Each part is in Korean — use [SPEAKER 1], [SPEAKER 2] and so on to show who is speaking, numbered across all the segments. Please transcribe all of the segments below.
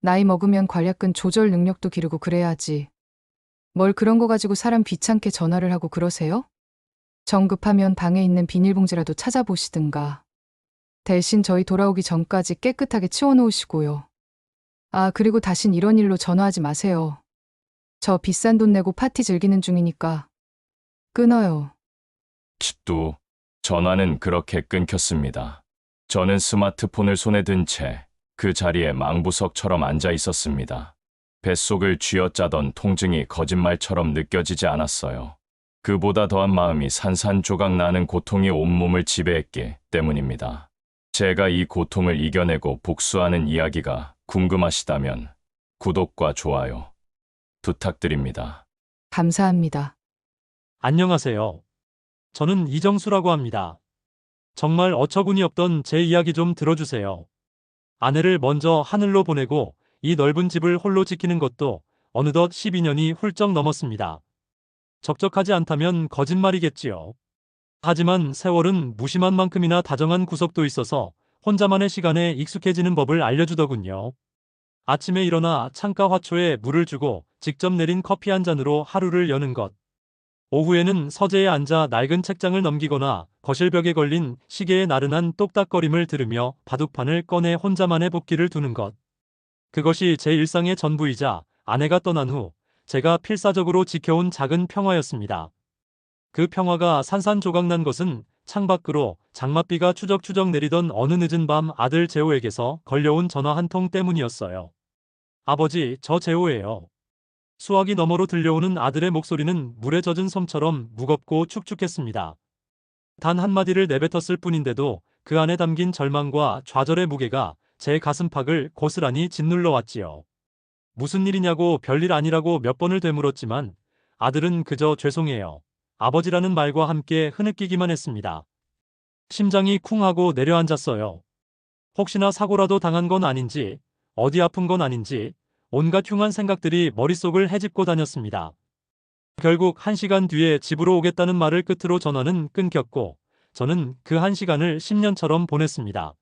[SPEAKER 1] 나이 먹으면 관략근 조절 능력도 기르고 그래야지. 뭘 그런 거 가지고 사람 귀찮게 전화를 하고 그러세요? 정 급하면 방에 있는 비닐봉지라도 찾아보시든가. 대신 저희 돌아오기 전까지 깨끗하게 치워놓으시고요. 아, 그리고 다신 이런 일로 전화하지 마세요. 저 비싼 돈 내고 파티 즐기는 중이니까. 끊어요.
[SPEAKER 2] 또 전화는 그렇게 끊겼습니다. 저는 스마트폰을 손에 든 채 그 자리에 망부석처럼 앉아 있었습니다. 뱃속을 쥐어짜던 통증이 거짓말처럼 느껴지지 않았어요. 그보다 더한 마음이 산산조각 나는 고통이 온몸을 지배했기 때문입니다. 제가 이 고통을 이겨내고 복수하는 이야기가 궁금하시다면 구독과 좋아요 부탁드립니다.
[SPEAKER 1] 감사합니다.
[SPEAKER 3] 안녕하세요. 저는 이정수라고 합니다. 정말 어처구니 없던 제 이야기 좀 들어주세요. 아내를 먼저 하늘로 보내고 이 넓은 집을 홀로 지키는 것도 어느덧 12년이 훌쩍 넘었습니다. 적적하지 않다면 거짓말이겠지요. 하지만 세월은 무심한 만큼이나 다정한 구석도 있어서 혼자만의 시간에 익숙해지는 법을 알려주더군요. 아침에 일어나 창가 화초에 물을 주고 직접 내린 커피 한 잔으로 하루를 여는 것. 오후에는 서재에 앉아 낡은 책장을 넘기거나 거실 벽에 걸린 시계의 나른한 똑딱거림을 들으며 바둑판을 꺼내 혼자만의 복기를 두는 것. 그것이 제 일상의 전부이자 아내가 떠난 후 제가 필사적으로 지켜온 작은 평화였습니다. 그 평화가 산산조각난 것은 창밖으로 장맛비가 추적추적 내리던 어느 늦은 밤 아들 재호에게서 걸려온 전화 한 통 때문이었어요. 아버지, 저 재호예요. 수화기 너머로 들려오는 아들의 목소리는 물에 젖은 솜처럼 무겁고 축축했습니다. 단 한마디를 내뱉었을 뿐인데도 그 안에 담긴 절망과 좌절의 무게가 제 가슴팍을 고스란히 짓눌러 왔지요. 무슨 일이냐고 별일 아니라고 몇 번을 되물었지만 아들은 그저 죄송해요. 아버지라는 말과 함께 흐느끼기만 했습니다. 심장이 쿵하고 내려앉았어요. 혹시나 사고라도 당한 건 아닌지, 어디 아픈 건 아닌지, 온갖 흉한 생각들이 머릿속을 헤집고 다녔습니다. 결국 1시간 뒤에 집으로 오겠다는 말을 끝으로 전화는 끊겼고, 저는 그 1시간을 10년처럼 보냈습니다.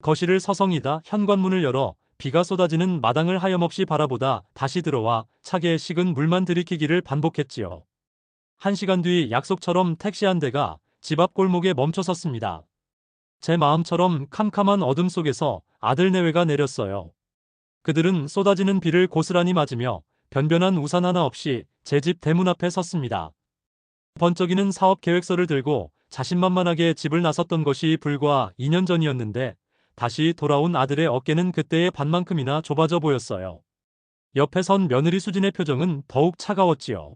[SPEAKER 3] 거실을 서성이다 현관문을 열어 비가 쏟아지는 마당을 하염없이 바라보다 다시 들어와 차게 식은 물만 들이키기를 반복했지요. 1시간 뒤 약속처럼 택시 한 대가 집 앞 골목에 멈춰 섰습니다. 제 마음처럼 캄캄한 어둠 속에서 아들 내외가 내렸어요. 그들은 쏟아지는 비를 고스란히 맞으며 변변한 우산 하나 없이 제 집 대문 앞에 섰습니다. 번쩍이는 사업 계획서를 들고 자신만만하게 집을 나섰던 것이 불과 2년 전이었는데 다시 돌아온 아들의 어깨는 그때의 반만큼이나 좁아져 보였어요. 옆에 선 며느리 수진의 표정은 더욱 차가웠지요.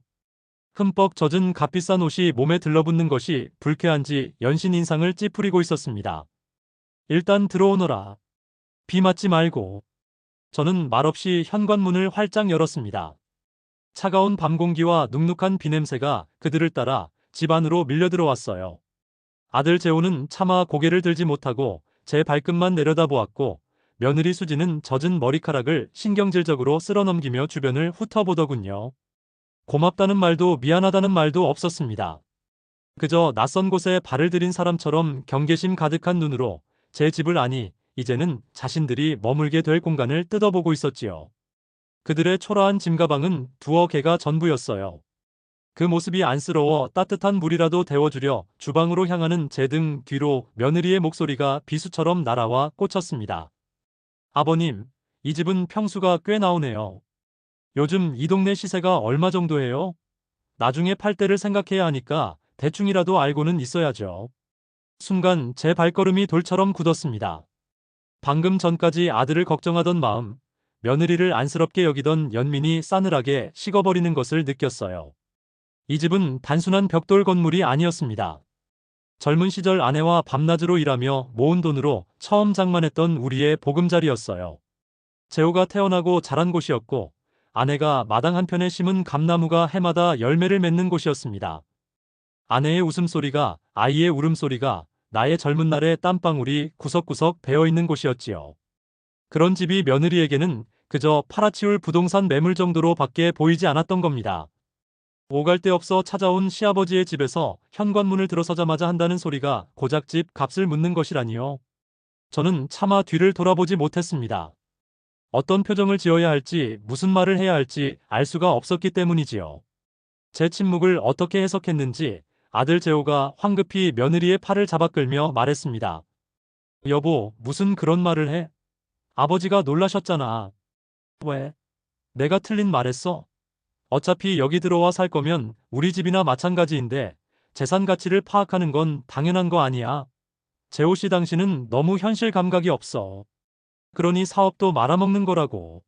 [SPEAKER 3] 흠뻑 젖은 값비싼 옷이 몸에 들러붙는 것이 불쾌한지 연신 인상을 찌푸리고 있었습니다. 일단 들어오너라. 비 맞지 말고. 저는 말없이 현관문을 활짝 열었습니다. 차가운 밤 공기와 눅눅한 비 냄새가 그들을 따라 집 안으로 밀려 들어왔어요. 아들 재호는 차마 고개를 들지 못하고 제 발끝만 내려다보았고 며느리 수지는 젖은 머리카락을 신경질적으로 쓸어넘기며 주변을 훑어보더군요. 고맙다는 말도 미안하다는 말도 없었습니다. 그저 낯선 곳에 발을 들인 사람처럼 경계심 가득한 눈으로 제 집을 아니 이제는 자신들이 머물게 될 공간을 뜯어보고 있었지요. 그들의 초라한 짐가방은 두어 개가 전부였어요. 그 모습이 안쓰러워 따뜻한 물이라도 데워주려 주방으로 향하는 제 등 뒤로 며느리의 목소리가 비수처럼 날아와 꽂혔습니다. 아버님, 이 집은 평수가 꽤 나오네요. 요즘 이 동네 시세가 얼마 정도 해요? 나중에 팔 때를 생각해야 하니까 대충이라도 알고는 있어야죠. 순간 제 발걸음이 돌처럼 굳었습니다. 방금 전까지 아들을 걱정하던 마음, 며느리를 안쓰럽게 여기던 연민이 싸늘하게 식어버리는 것을 느꼈어요. 이 집은 단순한 벽돌 건물이 아니었습니다. 젊은 시절 아내와 밤낮으로 일하며 모은 돈으로 처음 장만했던 우리의 보금자리였어요. 재호가 태어나고 자란 곳이었고 아내가 마당 한편에 심은 감나무가 해마다 열매를 맺는 곳이었습니다. 아내의 웃음소리가, 아이의 울음소리가, 나의 젊은 날의 땀방울이 구석구석 배어있는 곳이었지요. 그런 집이 며느리에게는 그저 팔아치울 부동산 매물 정도로 밖에 보이지 않았던 겁니다. 오갈 데 없어 찾아온 시아버지의 집에서 현관문을 들어서자마자 한다는 소리가 고작 집 값을 묻는 것이라니요. 저는 차마 뒤를 돌아보지 못했습니다. 어떤 표정을 지어야 할지, 무슨 말을 해야 할지 알 수가 없었기 때문이지요. 제 침묵을 어떻게 해석했는지 아들 재호가 황급히 며느리의 팔을 잡아 끌며 말했습니다. 여보, 무슨 그런 말을 해? 아버지가 놀라셨잖아. 왜? 내가 틀린 말했어? 어차피 여기 들어와 살 거면 우리 집이나 마찬가지인데 재산 가치를 파악하는 건 당연한 거 아니야. 재호 씨 당신은 너무 현실 감각이 없어. 그러니 사업도 말아먹는 거라고.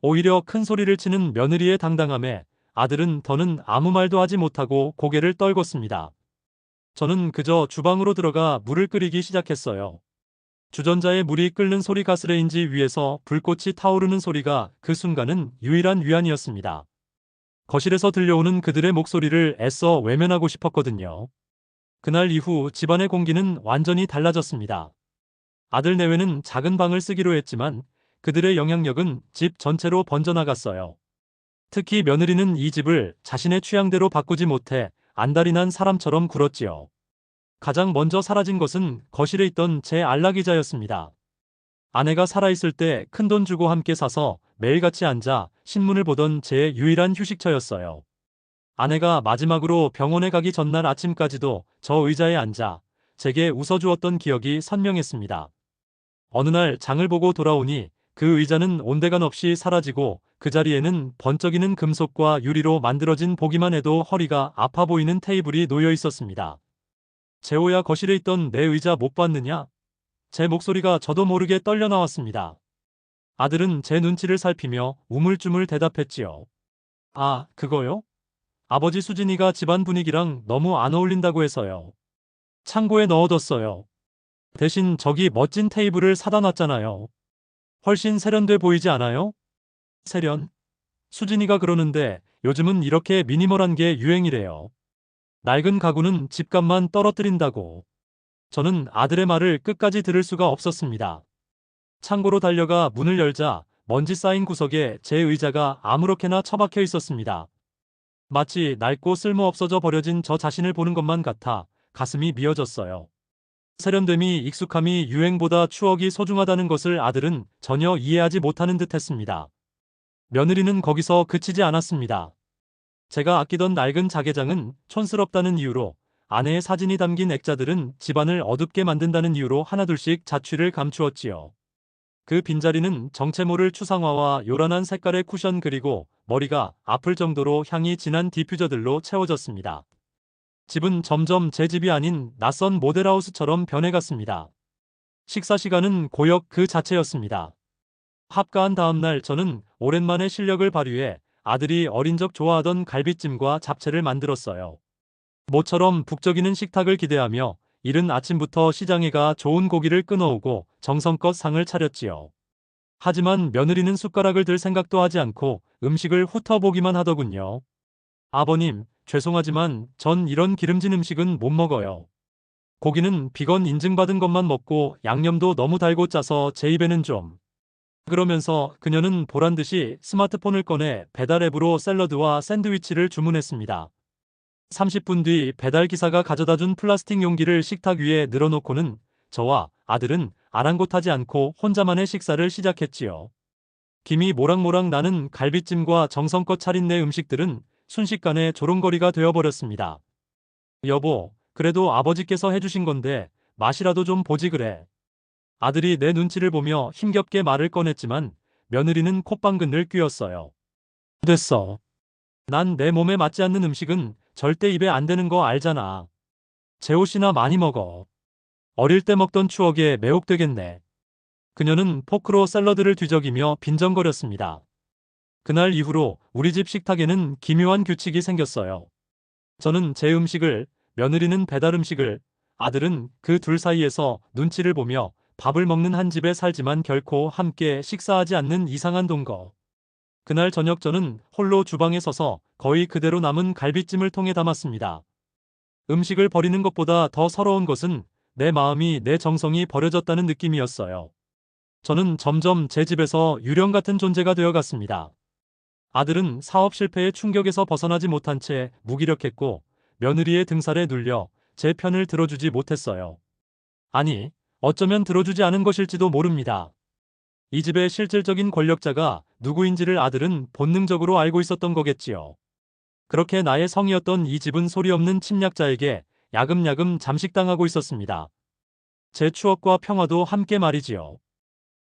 [SPEAKER 3] 오히려 큰 소리를 치는 며느리의 당당함에 아들은 더는 아무 말도 하지 못하고 고개를 떨궜습니다. 저는 그저 주방으로 들어가 물을 끓이기 시작했어요. 주전자에 물이 끓는 소리, 가스레인지 위에서 불꽃이 타오르는 소리가 그 순간은 유일한 위안이었습니다. 거실에서 들려오는 그들의 목소리를 애써 외면하고 싶었거든요. 그날 이후 집안의 공기는 완전히 달라졌습니다. 아들 내외는 작은 방을 쓰기로 했지만 그들의 영향력은 집 전체로 번져나갔어요. 특히 며느리는 이 집을 자신의 취향대로 바꾸지 못해 안달이 난 사람처럼 굴었지요. 가장 먼저 사라진 것은 거실에 있던 제 안락의자였습니다. 아내가 살아있을 때 큰돈 주고 함께 사서 매일같이 앉아 신문을 보던 제 유일한 휴식처였어요. 아내가 마지막으로 병원에 가기 전날 아침까지도 저 의자에 앉아 제게 웃어주었던 기억이 선명했습니다. 어느 날 장을 보고 돌아오니 그 의자는 온데간 없이 사라지고 그 자리에는 번쩍이는 금속과 유리로 만들어진, 보기만 해도 허리가 아파 보이는 테이블이 놓여 있었습니다. 재호야, 거실에 있던 내 의자 못 봤느냐? 제 목소리가 저도 모르게 떨려 나왔습니다. 아들은 제 눈치를 살피며 우물쭈물 대답했지요. 아, 그거요? 아버지, 수진이가 집안 분위기랑 너무 안 어울린다고 해서요. 창고에 넣어뒀어요. 대신 저기 멋진 테이블을 사다 놨잖아요. 훨씬 세련돼 보이지 않아요? 세련? 수진이가 그러는데 요즘은 이렇게 미니멀한 게 유행이래요. 낡은 가구는 집값만 떨어뜨린다고. 저는 아들의 말을 끝까지 들을 수가 없었습니다. 창고로 달려가 문을 열자 먼지 쌓인 구석에 제 의자가 아무렇게나 처박혀 있었습니다. 마치 낡고 쓸모없어져 버려진 저 자신을 보는 것만 같아 가슴이 미어졌어요. 세련됨이, 익숙함이 유행보다 추억이 소중하다는 것을 아들은 전혀 이해하지 못하는 듯 했습니다. 며느리는 거기서 그치지 않았습니다. 제가 아끼던 낡은 자개장은 촌스럽다는 이유로, 아내의 사진이 담긴 액자들은 집안을 어둡게 만든다는 이유로 하나둘씩 자취를 감추었지요. 그 빈자리는 정체 모를 추상화와 요란한 색깔의 쿠션, 그리고 머리가 아플 정도로 향이 진한 디퓨저들로 채워졌습니다. 집은 점점 제 집이 아닌 낯선 모델하우스처럼 변해갔습니다. 식사 시간은 고역 그 자체였습니다. 합가한 다음날 저는 오랜만에 실력을 발휘해 아들이 어린 적 좋아하던 갈비찜과 잡채를 만들었어요. 모처럼 북적이는 식탁을 기대하며 이른 아침부터 시장에 가 좋은 고기를 끊어오고 정성껏 상을 차렸지요. 하지만 며느리는 숟가락을 들 생각도 하지 않고 음식을 훑어보기만 하더군요. 아버님, 죄송하지만 전 이런 기름진 음식은 못 먹어요. 고기는 비건 인증받은 것만 먹고 양념도 너무 달고 짜서 제 입에는 좀. 그러면서 그녀는 보란듯이 스마트폰을 꺼내 배달 앱으로 샐러드와 샌드위치를 주문했습니다. 30분 뒤 배달 기사가 가져다준 플라스틱 용기를 식탁 위에 늘어놓고는 저와 아들은 아랑곳하지 않고 혼자만의 식사를 시작했지요. 김이 모락모락 나는 갈비찜과 정성껏 차린 내 음식들은 순식간에 조롱거리가 되어버렸습니다. 여보, 그래도 아버지께서 해주신 건데 맛이라도 좀 보지 그래. 아들이 내 눈치를 보며 힘겹게 말을 꺼냈지만 며느리는 콧방긋을 뀌었어요. 됐어. 난 내 몸에 맞지 않는 음식은 절대 입에 안 대는 거 알잖아. 재호 씨나 많이 먹어. 어릴 때 먹던 추억에 매혹되겠네. 그녀는 포크로 샐러드를 뒤적이며 빈정거렸습니다. 그날 이후로 우리 집 식탁에는 기묘한 규칙이 생겼어요. 저는 제 음식을, 며느리는 배달 음식을, 아들은 그 둘 사이에서 눈치를 보며 밥을 먹는 한 집에 살지만 결코 함께 식사하지 않는 이상한 동거. 그날 저녁 저는 홀로 주방에 서서 거의 그대로 남은 갈비찜을 통에 담았습니다. 음식을 버리는 것보다 더 서러운 것은 내 마음이, 내 정성이 버려졌다는 느낌이었어요. 저는 점점 제 집에서 유령 같은 존재가 되어갔습니다. 아들은 사업 실패의 충격에서 벗어나지 못한 채 무기력했고 며느리의 등살에 눌려 제 편을 들어주지 못했어요. 아니, 어쩌면 들어주지 않은 것일지도 모릅니다. 이 집의 실질적인 권력자가 누구인지를 아들은 본능적으로 알고 있었던 거겠지요. 그렇게 나의 성이었던 이 집은 소리 없는 침략자에게 야금야금 잠식당하고 있었습니다. 제 추억과 평화도 함께 말이지요.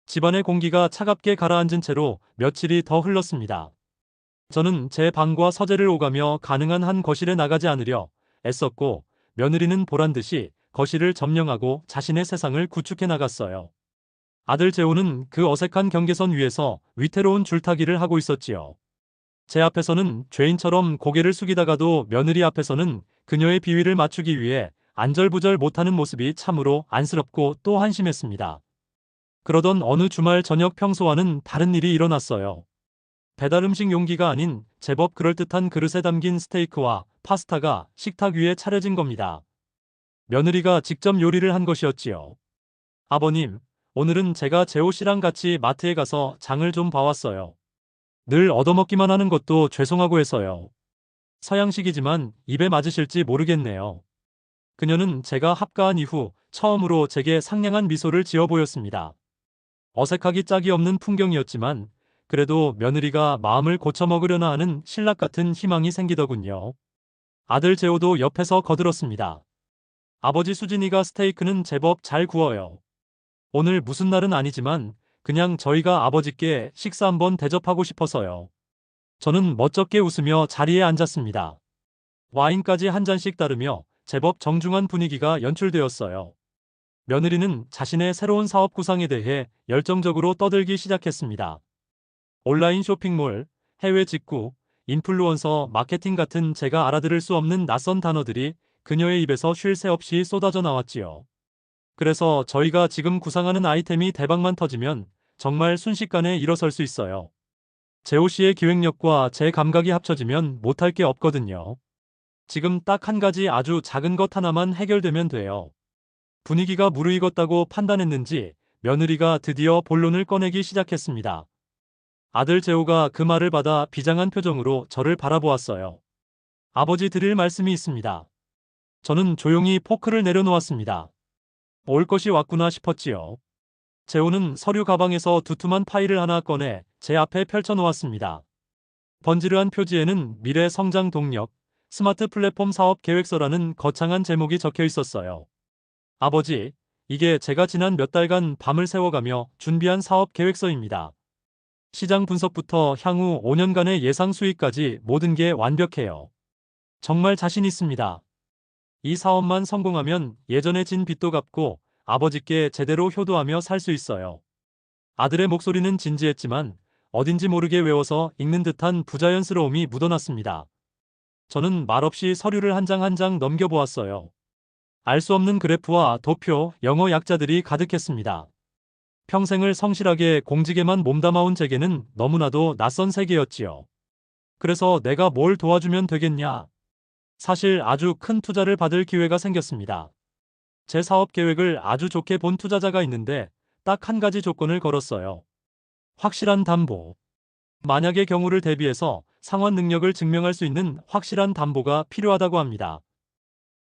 [SPEAKER 3] 집안의 공기가 차갑게 가라앉은 채로 며칠이 더 흘렀습니다. 저는 제 방과 서재를 오가며 가능한 한 거실에 나가지 않으려 애썼고, 며느리는 보란듯이 거실을 점령하고 자신의 세상을 구축해 나갔어요. 아들 재호는 그 어색한 경계선 위에서 위태로운 줄타기를 하고 있었지요. 제 앞에서는 죄인처럼 고개를 숙이다가도 며느리 앞에서는 그녀의 비위를 맞추기 위해 안절부절 못하는 모습이 참으로 안쓰럽고 또 한심했습니다. 그러던 어느 주말 저녁 평소와는 다른 일이 일어났어요. 배달 음식 용기가 아닌 제법 그럴듯한 그릇에 담긴 스테이크와 파스타가 식탁 위에 차려진 겁니다. 며느리가 직접 요리를 한 것이었지요. 아버님, 오늘은 제가 재호 씨랑 같이 마트에 가서 장을 좀 봐왔어요. 늘 얻어먹기만 하는 것도 죄송하고 해서요. 서양식이지만 입에 맞으실지 모르겠네요. 그녀는 제가 합가한 이후 처음으로 제게 상냥한 미소를 지어 보였습니다. 어색하기 짝이 없는 풍경이었지만 그래도 며느리가 마음을 고쳐먹으려나 하는 신락 같은 희망이 생기더군요. 아들 재호도 옆에서 거들었습니다. 아버지 수진이가 스테이크는 제법 잘 구워요. 오늘 무슨 날은 아니지만 그냥 저희가 아버지께 식사 한번 대접하고 싶어서요. 저는 멋쩍게 웃으며 자리에 앉았습니다. 와인까지 한 잔씩 따르며 제법 정중한 분위기가 연출되었어요. 며느리는 자신의 새로운 사업 구상에 대해 열정적으로 떠들기 시작했습니다. 온라인 쇼핑몰, 해외 직구, 인플루언서 마케팅 같은 제가 알아들을 수 없는 낯선 단어들이 그녀의 입에서 쉴 새 없이 쏟아져 나왔지요. 그래서 저희가 지금 구상하는 아이템이 대박만 터지면 정말 순식간에 일어설 수 있어요. 재호 씨의 기획력과 제 감각이 합쳐지면 못할 게 없거든요. 지금 딱 한 가지 아주 작은 것 하나만 해결되면 돼요. 분위기가 무르익었다고 판단했는지 며느리가 드디어 본론을 꺼내기 시작했습니다. 아들 재호가 그 말을 받아 비장한 표정으로 저를 바라보았어요. 아버지 드릴 말씀이 있습니다. 저는 조용히 포크를 내려놓았습니다. 올 것이 왔구나 싶었지요. 재호는 서류 가방에서 두툼한 파일을 하나 꺼내 제 앞에 펼쳐놓았습니다. 번지르한 표지에는 미래 성장 동력, 스마트 플랫폼 사업 계획서라는 거창한 제목이 적혀 있었어요. 아버지, 이게 제가 지난 몇 달간 밤을 새워가며 준비한 사업 계획서입니다. 시장 분석부터 향후 5년간의 예상 수익까지 모든 게 완벽해요. 정말 자신 있습니다. 이 사업만 성공하면 예전에 진 빚도 갚고 아버지께 제대로 효도하며 살 수 있어요. 아들의 목소리는 진지했지만 어딘지 모르게 외워서 읽는 듯한 부자연스러움이 묻어났습니다. 저는 말없이 서류를 한 장 한 장 넘겨보았어요. 알 수 없는 그래프와 도표, 영어 약자들이 가득했습니다. 평생을 성실하게 공직에만 몸담아온 제게는 너무나도 낯선 세계였지요. 그래서 내가 뭘 도와주면 되겠냐? 사실 아주 큰 투자를 받을 기회가 생겼습니다. 제 사업 계획을 아주 좋게 본 투자자가 있는데 딱 한 가지 조건을 걸었어요. 확실한 담보. 만약의 경우를 대비해서 상환 능력을 증명할 수 있는 확실한 담보가 필요하다고 합니다.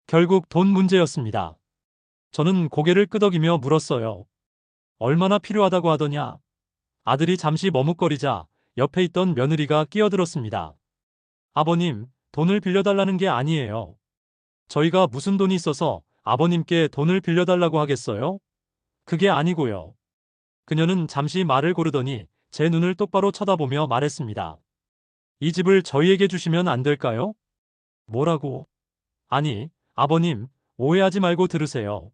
[SPEAKER 3] 결국 돈 문제였습니다. 저는 고개를 끄덕이며 물었어요. 얼마나 필요하다고 하더냐? 아들이 잠시 머뭇거리자 옆에 있던 며느리가 끼어들었습니다. 아버님, 돈을 빌려달라는 게 아니에요. 저희가 무슨 돈이 있어서 아버님께 돈을 빌려달라고 하겠어요? 그게 아니고요. 그녀는 잠시 말을 고르더니 제 눈을 똑바로 쳐다보며 말했습니다. 이 집을 저희에게 주시면 안 될까요? 뭐라고? 아니, 아버님, 오해하지 말고 들으세요.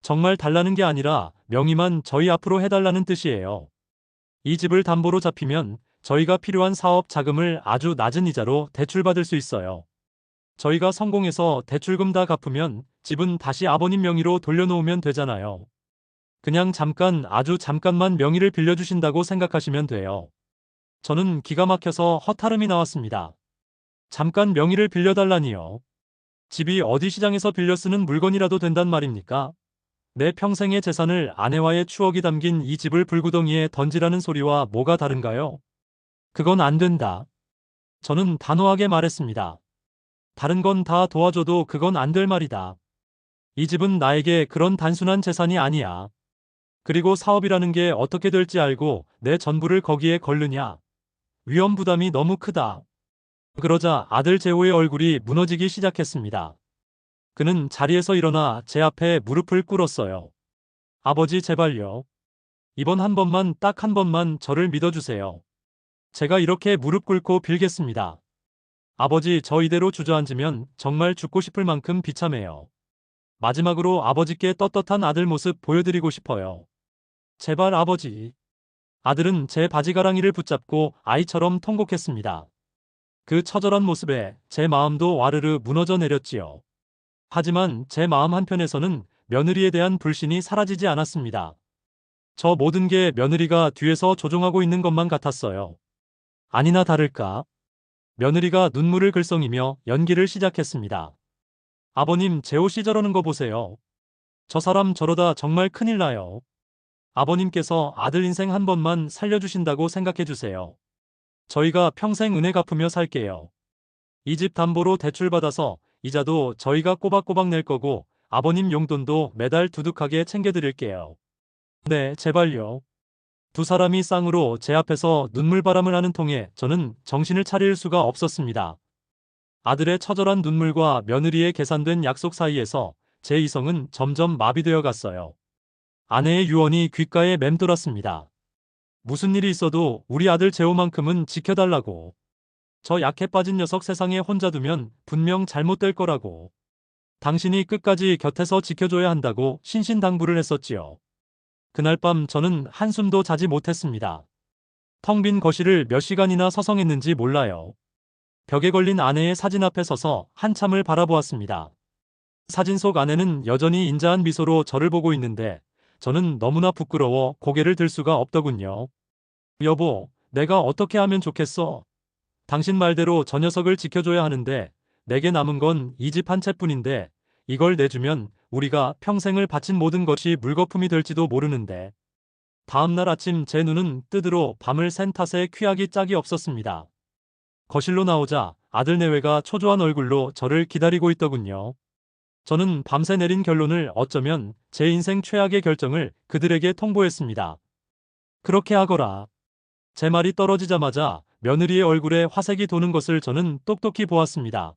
[SPEAKER 3] 정말 달라는 게 아니라 명의만 저희 앞으로 해달라는 뜻이에요. 이 집을 담보로 잡히면 저희가 필요한 사업 자금을 아주 낮은 이자로 대출받을 수 있어요. 저희가 성공해서 대출금 다 갚으면 집은 다시 아버님 명의로 돌려놓으면 되잖아요. 그냥 잠깐, 아주 잠깐만 명의를 빌려주신다고 생각하시면 돼요. 저는 기가 막혀서 허탈음이 나왔습니다. 잠깐 명의를 빌려달라니요. 집이 어디 시장에서 빌려 쓰는 물건이라도 된단 말입니까? 내 평생의 재산을 아내와의 추억이 담긴 이 집을 불구덩이에 던지라는 소리와 뭐가 다른가요? 그건 안 된다. 저는 단호하게 말했습니다. 다른 건 다 도와줘도 그건 안 될 말이다. 이 집은 나에게 그런 단순한 재산이 아니야. 그리고 사업이라는 게 어떻게 될지 알고 내 전부를 거기에 걸느냐. 위험 부담이 너무 크다. 그러자 아들 재호의 얼굴이 무너지기 시작했습니다. 그는 자리에서 일어나 제 앞에 무릎을 꿇었어요. 아버지 제발요. 이번 한 번만 딱 한 번만 저를 믿어주세요. 제가 이렇게 무릎 꿇고 빌겠습니다. 아버지 저 이대로 주저앉으면 정말 죽고 싶을 만큼 비참해요. 마지막으로 아버지께 떳떳한 아들 모습 보여드리고 싶어요. 제발 아버지. 아들은 제 바지가랑이를 붙잡고 아이처럼 통곡했습니다. 그 처절한 모습에 제 마음도 와르르 무너져 내렸지요. 하지만 제 마음 한편에서는 며느리에 대한 불신이 사라지지 않았습니다. 저 모든 게 며느리가 뒤에서 조종하고 있는 것만 같았어요. 아니나 다를까? 며느리가 눈물을 글썽이며 연기를 시작했습니다. 아버님, 재호 씨 저러는 거 보세요. 저 사람 저러다 정말 큰일 나요. 아버님께서 아들 인생 한 번만 살려주신다고 생각해 주세요. 저희가 평생 은혜 갚으며 살게요. 이 집 담보로 대출받아서 이자도 저희가 꼬박꼬박 낼 거고 아버님 용돈도 매달 두둑하게 챙겨드릴게요. 네, 제발요. 두 사람이 쌍으로 제 앞에서 눈물바람을 하는 통에 저는 정신을 차릴 수가 없었습니다. 아들의 처절한 눈물과 며느리의 계산된 약속 사이에서 제 이성은 점점 마비되어 갔어요. 아내의 유언이 귓가에 맴돌았습니다. 무슨 일이 있어도 우리 아들 재호만큼은 지켜달라고. 저 약해 빠진 녀석 세상에 혼자 두면 분명 잘못될 거라고. 당신이 끝까지 곁에서 지켜줘야 한다고 신신당부를 했었지요. 그날 밤 저는 한숨도 자지 못했습니다. 텅 빈 거실을 몇 시간이나 서성했는지 몰라요. 벽에 걸린 아내의 사진 앞에 서서 한참을 바라보았습니다. 사진 속 아내는 여전히 인자한 미소로 저를 보고 있는데 저는 너무나 부끄러워 고개를 들 수가 없더군요. 여보, 내가 어떻게 하면 좋겠어? 당신 말대로 저 녀석을 지켜줘야 하는데 내게 남은 건 이 집 한 채뿐인데 이걸 내주면 우리가 평생을 바친 모든 것이 물거품이 될지도 모르는데. 다음날 아침 제 눈은 뜨드러 밤을 샌 탓에 퀴약이 짝이 없었습니다. 거실로 나오자 아들 내외가 초조한 얼굴로 저를 기다리고 있더군요. 저는 밤새 내린 결론을 어쩌면 제 인생 최악의 결정을 그들에게 통보했습니다. 그렇게 하거라. 제 말이 떨어지자마자 며느리의 얼굴에 화색이 도는 것을 저는 똑똑히 보았습니다.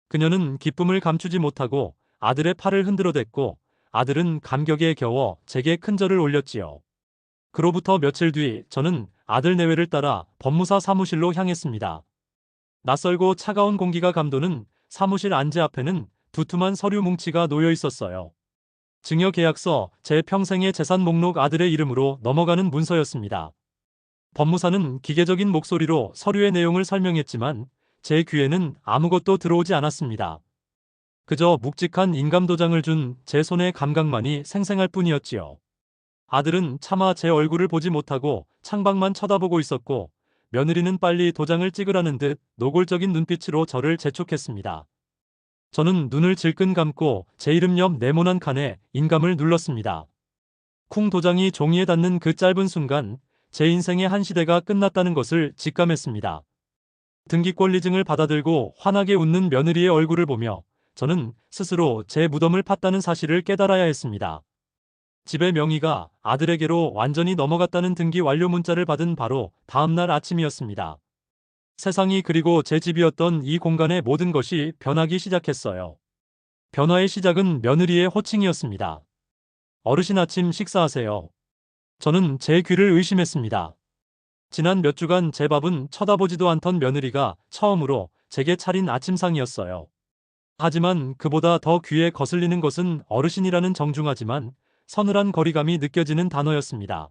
[SPEAKER 3] 그녀는 기쁨을 감추지 못하고 아들의 팔을 흔들어댔고 아들은 감격에 겨워 제게 큰절을 올렸지요. 그로부터 며칠 뒤 저는 아들 내외를 따라 법무사 사무실로 향했습니다. 낯설고 차가운 공기가 감도는 사무실 안제 앞에는 두툼한 서류 뭉치가 놓여 있었어요. 증여계약서, 제 평생의 재산 목록 아들의 이름으로 넘어가는 문서였습니다. 법무사는 기계적인 목소리로 서류의 내용을 설명했지만 제 귀에는 아무것도 들어오지 않았습니다. 그저 묵직한 인감도장을 준 제 손의 감각만이 생생할 뿐이었지요. 아들은 차마 제 얼굴을 보지 못하고 창밖만 쳐다보고 있었고 며느리는 빨리 도장을 찍으라는 듯 노골적인 눈빛으로 저를 재촉했습니다. 저는 눈을 질끈 감고 제 이름 옆 네모난 칸에 인감을 눌렀습니다. 쿵 도장이 종이에 닿는 그 짧은 순간 제 인생의 한 시대가 끝났다는 것을 직감했습니다. 등기권리증을 받아들고 환하게 웃는 며느리의 얼굴을 보며 저는 스스로 제 무덤을 팠다는 사실을 깨달아야 했습니다. 집의 명의가 아들에게로 완전히 넘어갔다는 등기 완료 문자를 받은 바로 다음날 아침이었습니다. 세상이 그리고 제 집이었던 이 공간의 모든 것이 변하기 시작했어요. 변화의 시작은 며느리의 호칭이었습니다. 어르신 아침 식사하세요. 저는 제 귀를 의심했습니다. 지난 몇 주간 제 밥은 쳐다보지도 않던 며느리가 처음으로 제게 차린 아침상이었어요. 하지만 그보다 더 귀에 거슬리는 것은 어르신이라는 정중하지만 서늘한 거리감이 느껴지는 단어였습니다.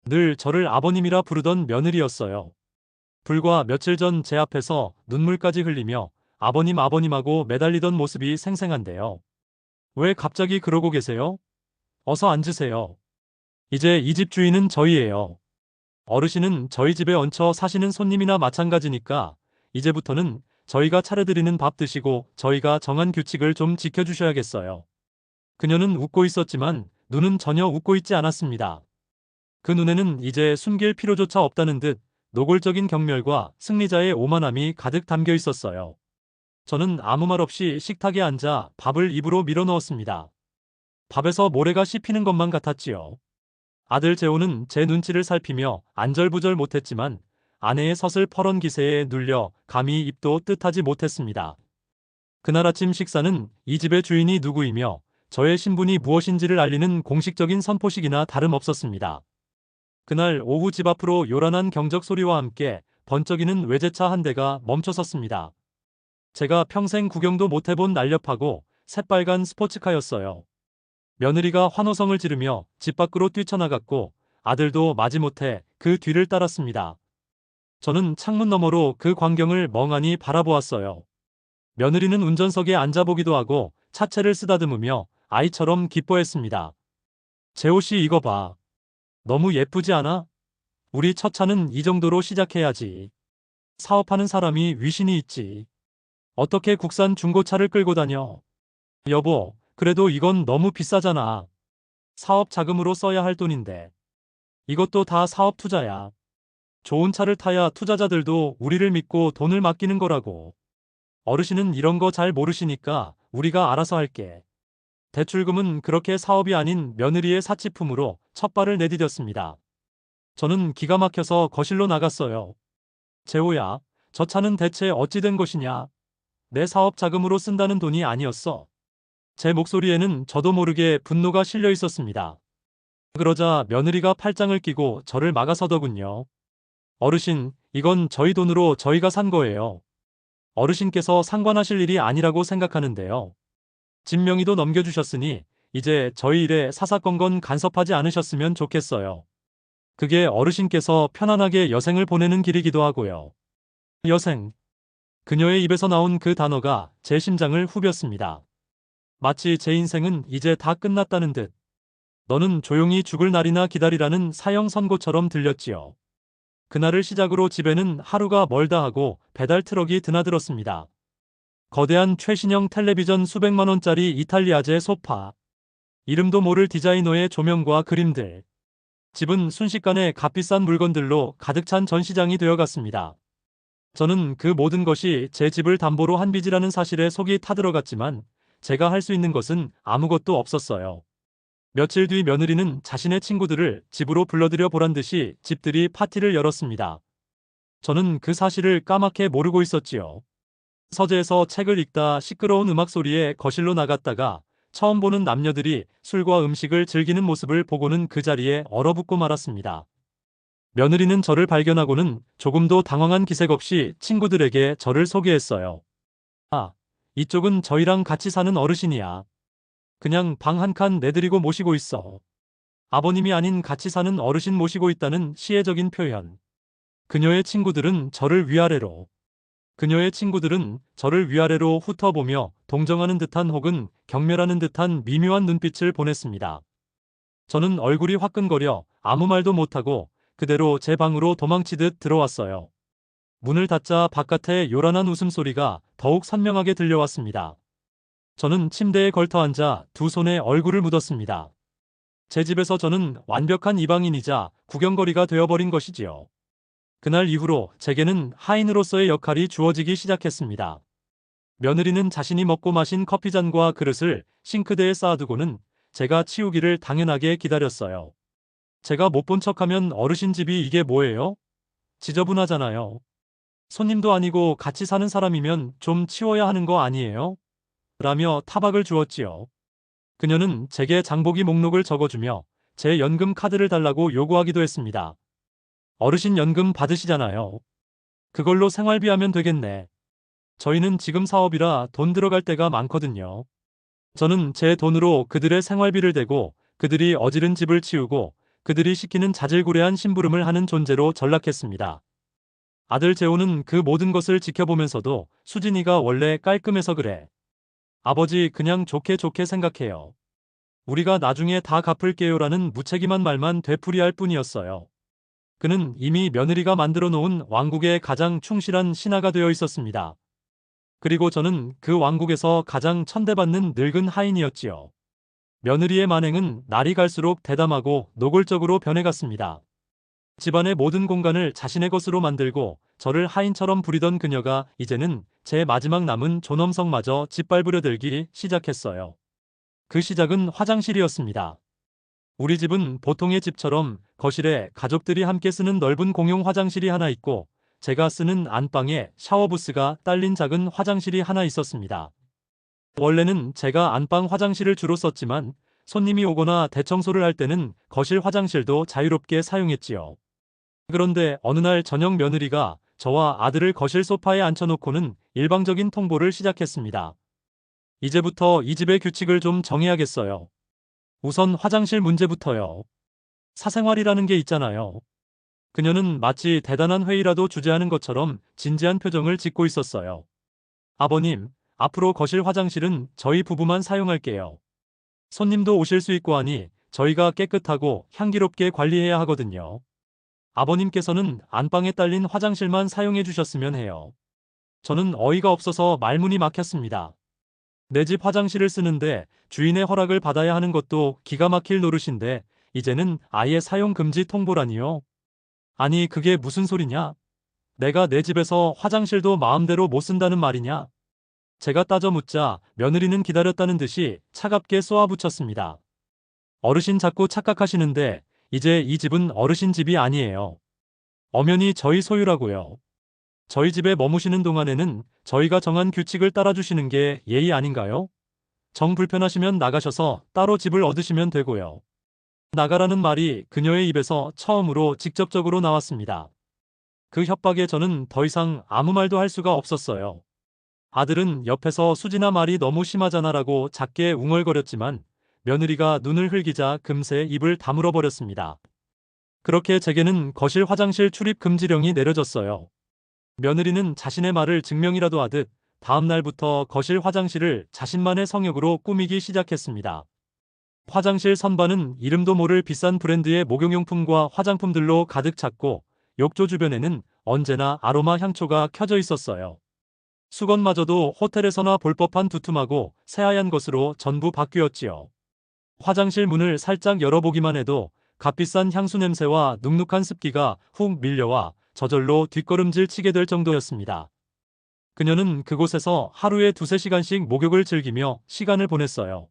[SPEAKER 3] 늘 저를 아버님이라 부르던 며느리였어요. 불과 며칠 전 제 앞에서 눈물까지 흘리며 아버님 아버님하고 매달리던 모습이 생생한데요. 왜 갑자기 그러고 계세요? 어서 앉으세요. 이제 이 집 주인은 저희예요. 어르신은 저희 집에 얹혀 사시는 손님이나 마찬가지니까 이제부터는 저희가 차려드리는 밥 드시고 저희가 정한 규칙을 좀 지켜주셔야겠어요. 그녀는 웃고 있었지만 눈은 전혀 웃고 있지 않았습니다. 그 눈에는 이제 숨길 필요조차 없다는 듯 노골적인 경멸과 승리자의 오만함이 가득 담겨 있었어요. 저는 아무 말 없이 식탁에 앉아 밥을 입으로 밀어넣었습니다. 밥에서 모래가 씹히는 것만 같았지요. 아들 재호는 제 눈치를 살피며 안절부절 못했지만 아내의 서슬퍼런 기세에 눌려 감히 입도 뜻하지 못했습니다. 그날 아침 식사는 이 집의 주인이 누구이며 저의 신분이 무엇인지를 알리는 공식적인 선포식이나 다름없었습니다. 그날 오후 집 앞으로 요란한 경적 소리와 함께 번쩍이는 외제차 한 대가 멈춰섰습니다. 제가 평생 구경도 못 해본 날렵하고 새빨간 스포츠카였어요. 며느리가 환호성을 지르며 집 밖으로 뛰쳐나갔고 아들도 마지못해 그 뒤를 따랐습니다. 저는 창문 너머로 그 광경을 멍하니 바라보았어요. 며느리는 운전석에 앉아보기도 하고 차체를 쓰다듬으며 아이처럼 기뻐했습니다. 재호 씨 이거 봐. 너무 예쁘지 않아? 우리 첫 차는 이 정도로 시작해야지. 사업하는 사람이 위신이 있지. 어떻게 국산 중고차를 끌고 다녀? 여보, 그래도 이건 너무 비싸잖아. 사업 자금으로 써야 할 돈인데. 이것도 다 사업 투자야. 좋은 차를 타야 투자자들도 우리를 믿고 돈을 맡기는 거라고. 어르신은 이런 거 잘 모르시니까 우리가 알아서 할게. 대출금은 그렇게 사업이 아닌 며느리의 사치품으로 첫 발을 내디뎠습니다. 저는 기가 막혀서 거실로 나갔어요. 재호야, 저 차는 대체 어찌 된 것이냐? 내 사업 자금으로 쓴다는 돈이 아니었어. 제 목소리에는 저도 모르게 분노가 실려 있었습니다. 그러자 며느리가 팔짱을 끼고 저를 막아서더군요. 어르신, 이건 저희 돈으로 저희가 산 거예요. 어르신께서 상관하실 일이 아니라고 생각하는데요. 집 명의도 넘겨주셨으니 이제 저희 일에 사사건건 간섭하지 않으셨으면 좋겠어요. 그게 어르신께서 편안하게 여생을 보내는 길이기도 하고요. 여생. 그녀의 입에서 나온 그 단어가 제 심장을 후볐습니다. 마치 제 인생은 이제 다 끝났다는 듯. 너는 조용히 죽을 날이나 기다리라는 사형 선고처럼 들렸지요. 그날을 시작으로 집에는 하루가 멀다 하고 배달 트럭이 드나들었습니다. 거대한 최신형 텔레비전 수백만 원짜리 이탈리아제 소파. 이름도 모를 디자이너의 조명과 그림들. 집은 순식간에 값비싼 물건들로 가득 찬 전시장이 되어갔습니다. 저는 그 모든 것이 제 집을 담보로 한 빚이라는 사실에 속이 타들어갔지만 제가 할 수 있는 것은 아무것도 없었어요. 며칠 뒤 며느리는 자신의 친구들을 집으로 불러들여 보란 듯이 집들이 파티를 열었습니다. 저는 그 사실을 까맣게 모르고 있었지요. 서재에서 책을 읽다 시끄러운 음악 소리에 거실로 나갔다가 처음 보는 남녀들이 술과 음식을 즐기는 모습을 보고는 그 자리에 얼어붙고 말았습니다. 며느리는 저를 발견하고는 조금도 당황한 기색 없이 친구들에게 저를 소개했어요. 아, 이쪽은 저희랑 같이 사는 어르신이야. 그냥 방 한 칸 내드리고 모시고 있어. 아버님이 아닌 같이 사는 어르신 모시고 있다는 시혜적인 표현. 그녀의 친구들은 저를 위아래로 훑어보며 동정하는 듯한 혹은 경멸하는 듯한 미묘한 눈빛을 보냈습니다. 저는 얼굴이 화끈거려 아무 말도 못하고 그대로 제 방으로 도망치듯 들어왔어요. 문을 닫자 바깥의 요란한 웃음소리가 더욱 선명하게 들려왔습니다. 저는 침대에 걸터앉아 두 손에 얼굴을 묻었습니다. 제 집에서 저는 완벽한 이방인이자 구경거리가 되어버린 것이지요. 그날 이후로 제게는 하인으로서의 역할이 주어지기 시작했습니다. 며느리는 자신이 먹고 마신 커피잔과 그릇을 싱크대에 쌓아두고는 제가 치우기를 당연하게 기다렸어요. 제가 못 본 척하면 어르신 집이 이게 뭐예요? 지저분하잖아요. 손님도 아니고 같이 사는 사람이면 좀 치워야 하는 거 아니에요? 라며 타박을 주었지요. 그녀는 제게 장보기 목록을 적어주며 제 연금 카드를 달라고 요구하기도 했습니다. 어르신 연금 받으시잖아요. 그걸로 생활비하면 되겠네. 저희는 지금 사업이라 돈 들어갈 때가 많거든요. 저는 제 돈으로 그들의 생활비를 대고 그들이 어지른 집을 치우고 그들이 시키는 자질구레한 심부름을 하는 존재로 전락했습니다. 아들 재호는 그 모든 것을 지켜보면서도 수진이가 원래 깔끔해서 그래. 아버지 그냥 좋게 생각해요. 우리가 나중에 다 갚을게요라는 무책임한 말만 되풀이할 뿐이었어요. 그는 이미 며느리가 만들어 놓은 왕국의 가장 충실한 신하가 되어 있었습니다. 그리고 저는 그 왕국에서 가장 천대받는 늙은 하인이었지요. 며느리의 만행은 날이 갈수록 대담하고 노골적으로 변해갔습니다. 집안의 모든 공간을 자신의 것으로 만들고 저를 하인처럼 부리던 그녀가 이제는 제 마지막 남은 존엄성마저 짓밟으려 들기 시작했어요. 그 시작은 화장실이었습니다. 우리 집은 보통의 집처럼 거실에 가족들이 함께 쓰는 넓은 공용 화장실이 하나 있고 제가 쓰는 안방에 샤워부스가 딸린 작은 화장실이 하나 있었습니다. 원래는 제가 안방 화장실을 주로 썼지만 손님이 오거나 대청소를 할 때는 거실 화장실도 자유롭게 사용했지요. 그런데 어느 날 저녁 며느리가 저와 아들을 거실 소파에 앉혀놓고는 일방적인 통보를 시작했습니다. 이제부터 이 집의 규칙을 좀 정해야겠어요. 우선 화장실 문제부터요. 사생활이라는 게 있잖아요. 그녀는 마치 대단한 회의라도 주재하는 것처럼 진지한 표정을 짓고 있었어요. 아버님, 앞으로 거실 화장실은 저희 부부만 사용할게요. 손님도 오실 수 있고 하니 저희가 깨끗하고 향기롭게 관리해야 하거든요. 아버님께서는 안방에 딸린 화장실만 사용해 주셨으면 해요. 저는 어이가 없어서 말문이 막혔습니다. 내 집 화장실을 쓰는데 주인의 허락을 받아야 하는 것도 기가 막힐 노릇인데 이제는 아예 사용 금지 통보라니요. 아니 그게 무슨 소리냐? 내가 내 집에서 화장실도 마음대로 못 쓴다는 말이냐? 제가 따져 묻자 며느리는 기다렸다는 듯이 차갑게 쏘아붙였습니다. 어르신 자꾸 착각하시는데 이제 이 집은 어르신 집이 아니에요. 엄연히 저희 소유라고요. 저희 집에 머무시는 동안에는 저희가 정한 규칙을 따라주시는 게 예의 아닌가요? 정 불편하시면 나가셔서 따로 집을 얻으시면 되고요. 나가라는 말이 그녀의 입에서 처음으로 직접적으로 나왔습니다. 그 협박에 저는 더 이상 아무 말도 할 수가 없었어요. 아들은 옆에서 수진아 말이 너무 심하잖아라고 작게 웅얼거렸지만 며느리가 눈을 흘기자 금세 입을 다물어 버렸습니다. 그렇게 제게는 거실 화장실 출입 금지령이 내려졌어요. 며느리는 자신의 말을 증명이라도 하듯 다음 날부터 거실 화장실을 자신만의 성역으로 꾸미기 시작했습니다. 화장실 선반은 이름도 모를 비싼 브랜드의 목욕용품과 화장품들로 가득 찼고 욕조 주변에는 언제나 아로마 향초가 켜져 있었어요. 수건마저도 호텔에서나 볼 법한 두툼하고 새하얀 것으로 전부 바뀌었지요. 화장실 문을 살짝 열어보기만 해도 값비싼 향수 냄새와 눅눅한 습기가 훅 밀려와 저절로 뒷걸음질 치게 될 정도였습니다. 그녀는 그곳에서 하루에 2~3시간씩 목욕을 즐기며 시간을 보냈어요.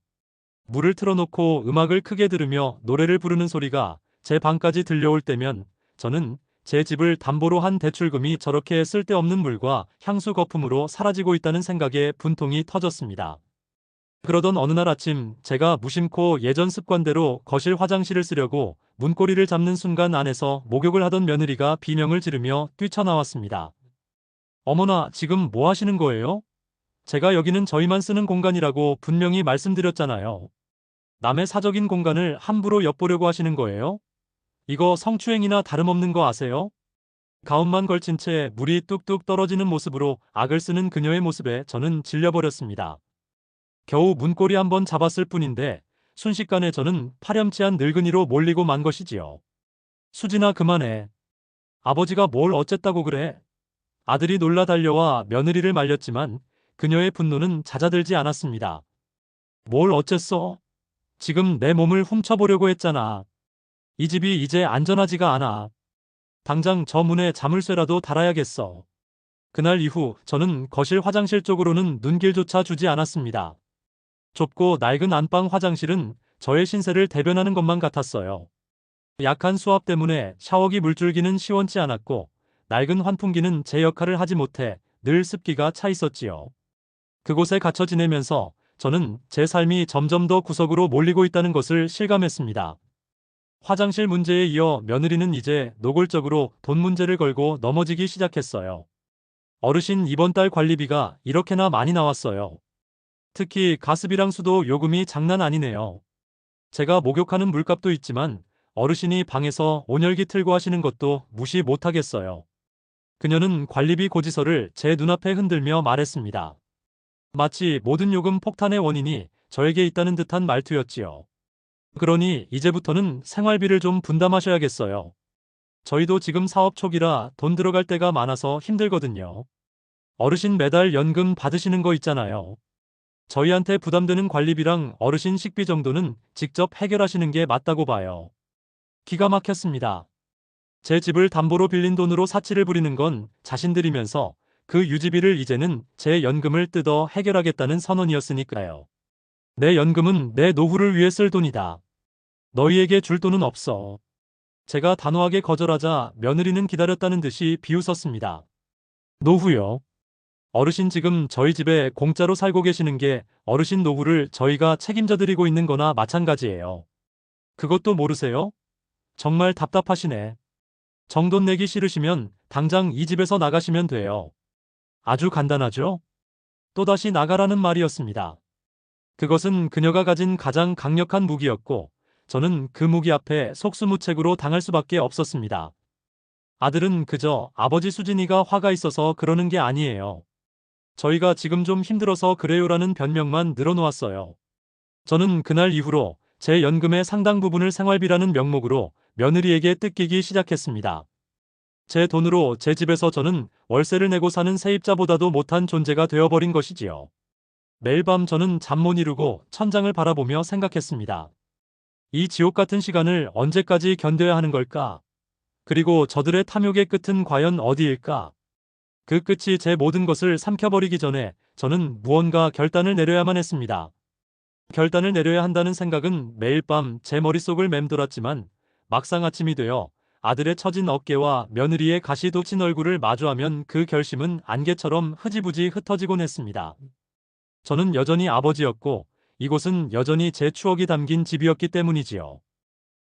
[SPEAKER 3] 물을 틀어놓고 음악을 크게 들으며 노래를 부르는 소리가 제 방까지 들려올 때면 저는 제 집을 담보로 한 대출금이 저렇게 쓸데없는 물과 향수 거품으로 사라지고 있다는 생각에 분통이 터졌습니다. 그러던 어느 날 아침 제가 무심코 예전 습관대로 거실 화장실을 쓰려고 문고리를 잡는 순간 안에서 목욕을 하던 며느리가 비명을 지르며 뛰쳐나왔습니다. 어머나, 지금 뭐 하시는 거예요? 제가 여기는 저희만 쓰는 공간이라고 분명히 말씀드렸잖아요. 남의 사적인 공간을 함부로 엿보려고 하시는 거예요? 이거 성추행이나 다름없는 거 아세요? 가운만 걸친 채 물이 뚝뚝 떨어지는 모습으로 악을 쓰는 그녀의 모습에 저는 질려버렸습니다. 겨우 문고리 한번 잡았을 뿐인데 순식간에 저는 파렴치한 늙은이로 몰리고 만 것이지요. 수진아, 그만해. 아버지가 뭘 어쨌다고 그래? 아들이 놀라 달려와 며느리를 말렸지만 그녀의 분노는 잦아들지 않았습니다. 뭘 어쨌어? 지금 내 몸을 훔쳐보려고 했잖아. 이 집이 이제 안전하지가 않아. 당장 저 문에 자물쇠라도 달아야겠어. 그날 이후 저는 거실 화장실 쪽으로는 눈길조차 주지 않았습니다. 좁고 낡은 안방 화장실은 저의 신세를 대변하는 것만 같았어요. 약한 수압 때문에 샤워기 물줄기는 시원치 않았고 낡은 환풍기는 제 역할을 하지 못해 늘 습기가 차 있었지요. 그곳에 갇혀 지내면서 저는 제 삶이 점점 더 구석으로 몰리고 있다는 것을 실감했습니다. 화장실 문제에 이어 며느리는 이제 노골적으로 돈 문제를 걸고 넘어지기 시작했어요. 어르신, 이번 달 관리비가 이렇게나 많이 나왔어요. 특히 가스비랑 수도 요금이 장난 아니네요. 제가 목욕하는 물값도 있지만 어르신이 방에서 온열기 틀고 하시는 것도 무시 못하겠어요. 그녀는 관리비 고지서를 제 눈앞에 흔들며 말했습니다. 마치 모든 요금 폭탄의 원인이 저에게 있다는 듯한 말투였지요. 그러니 이제부터는 생활비를 좀 분담하셔야겠어요. 저희도 지금 사업 초기라 돈 들어갈 때가 많아서 힘들거든요. 어르신 매달 연금 받으시는 거 있잖아요. 저희한테 부담되는 관리비랑 어르신 식비 정도는 직접 해결하시는 게 맞다고 봐요. 기가 막혔습니다. 제 집을 담보로 빌린 돈으로 사치를 부리는 건 자신들이면서 그 유지비를 이제는 제 연금을 뜯어 해결하겠다는 선언이었으니까요. 내 연금은 내 노후를 위해 쓸 돈이다. 너희에게 줄 돈은 없어. 제가 단호하게 거절하자 며느리는 기다렸다는 듯이 비웃었습니다. 노후요. 어르신 지금 저희 집에 공짜로 살고 계시는 게 어르신 노후를 저희가 책임져 드리고 있는 거나 마찬가지예요. 그것도 모르세요? 정말 답답하시네. 정돈 내기 싫으시면 당장 이 집에서 나가시면 돼요. 아주 간단하죠? 또다시 나가라는 말이었습니다. 그것은 그녀가 가진 가장 강력한 무기였고, 저는 그 무기 앞에 속수무책으로 당할 수밖에 없었습니다. 아들은 그저 아버지 수진이가 화가 있어서 그러는 게 아니에요. 저희가 지금 좀 힘들어서 그래요라는 변명만 늘어놓았어요. 저는 그날 이후로 제 연금의 상당 부분을 생활비라는 명목으로 며느리에게 뜯기기 시작했습니다. 제 돈으로 제 집에서 저는 월세를 내고 사는 세입자보다도 못한 존재가 되어버린 것이지요. 매일 밤 저는 잠 못 이루고 천장을 바라보며 생각했습니다. 이 지옥 같은 시간을 언제까지 견뎌야 하는 걸까? 그리고 저들의 탐욕의 끝은 과연 어디일까? 그 끝이 제 모든 것을 삼켜버리기 전에 저는 무언가 결단을 내려야만 했습니다. 결단을 내려야 한다는 생각은 매일 밤 제 머릿속을 맴돌았지만 막상 아침이 되어 아들의 처진 어깨와 며느리의 가시 돋친 얼굴을 마주하면 그 결심은 안개처럼 흐지부지 흩어지곤 했습니다. 저는 여전히 아버지였고 이곳은 여전히 제 추억이 담긴 집이었기 때문이지요.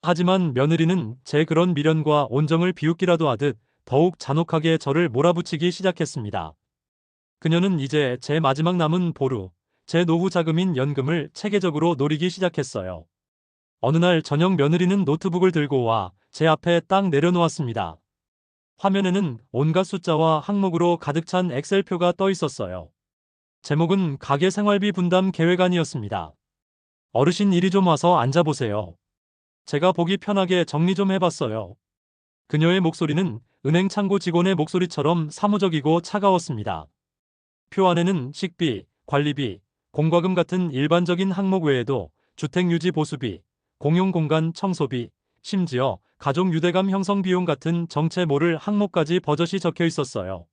[SPEAKER 3] 하지만 며느리는 제 그런 미련과 온정을 비웃기라도 하듯 더욱 잔혹하게 저를 몰아붙이기 시작했습니다. 그녀는 이제 제 마지막 남은 보루, 제 노후 자금인 연금을 체계적으로 노리기 시작했어요. 어느 날 저녁 며느리는 노트북을 들고 와 제 앞에 딱 내려놓았습니다. 화면에는 온갖 숫자와 항목으로 가득 찬 엑셀표가 떠 있었어요. 제목은 가계 생활비 분담 계획안이었습니다. 어르신 이리 좀 와서 앉아보세요. 제가 보기 편하게 정리 좀 해봤어요. 그녀의 목소리는 은행 창고 직원의 목소리처럼 사무적이고 차가웠습니다. 표 안에는 식비, 관리비, 공과금 같은 일반적인 항목 외에도 주택유지 보수비, 공용공간 청소비, 심지어 가족 유대감 형성 비용 같은 정체 모를 항목까지 버젓이 적혀 있었어요.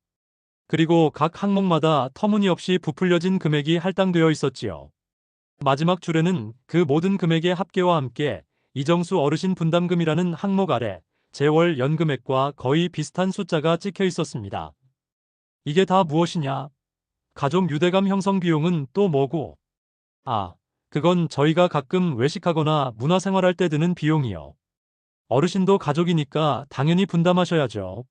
[SPEAKER 3] 그리고 각 항목마다 터무니없이 부풀려진 금액이 할당되어 있었지요. 마지막 줄에는 그 모든 금액의 합계와 함께 이정수 어르신 분담금이라는 항목 아래 제 월 연금액과 거의 비슷한 숫자가 찍혀 있었습니다. 이게 다 무엇이냐? 가족 유대감 형성 비용은 또 뭐고? 아, 그건 저희가 가끔 외식하거나 문화생활할 때 드는 비용이요. 어르신도 가족이니까 당연히 분담하셔야죠.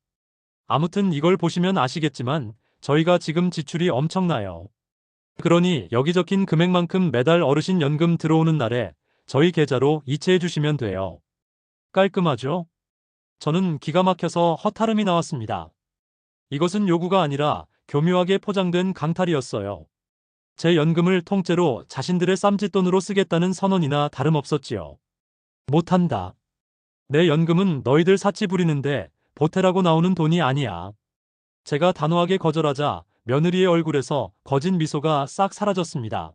[SPEAKER 3] 아무튼 이걸 보시면 아시겠지만 저희가 지금 지출이 엄청나요. 그러니 여기 적힌 금액만큼 매달 어르신 연금 들어오는 날에 저희 계좌로 이체해 주시면 돼요. 깔끔하죠? 저는 기가 막혀서 허탈음이 나왔습니다. 이것은 요구가 아니라 교묘하게 포장된 강탈이었어요. 제 연금을 통째로 자신들의 쌈짓돈으로 쓰겠다는 선언이나 다름없었지요. 못한다. 내 연금은 너희들 사치 부리는데 보태라고 나오는 돈이 아니야. 제가 단호하게 거절하자 며느리의 얼굴에서 거진 미소가 싹 사라졌습니다.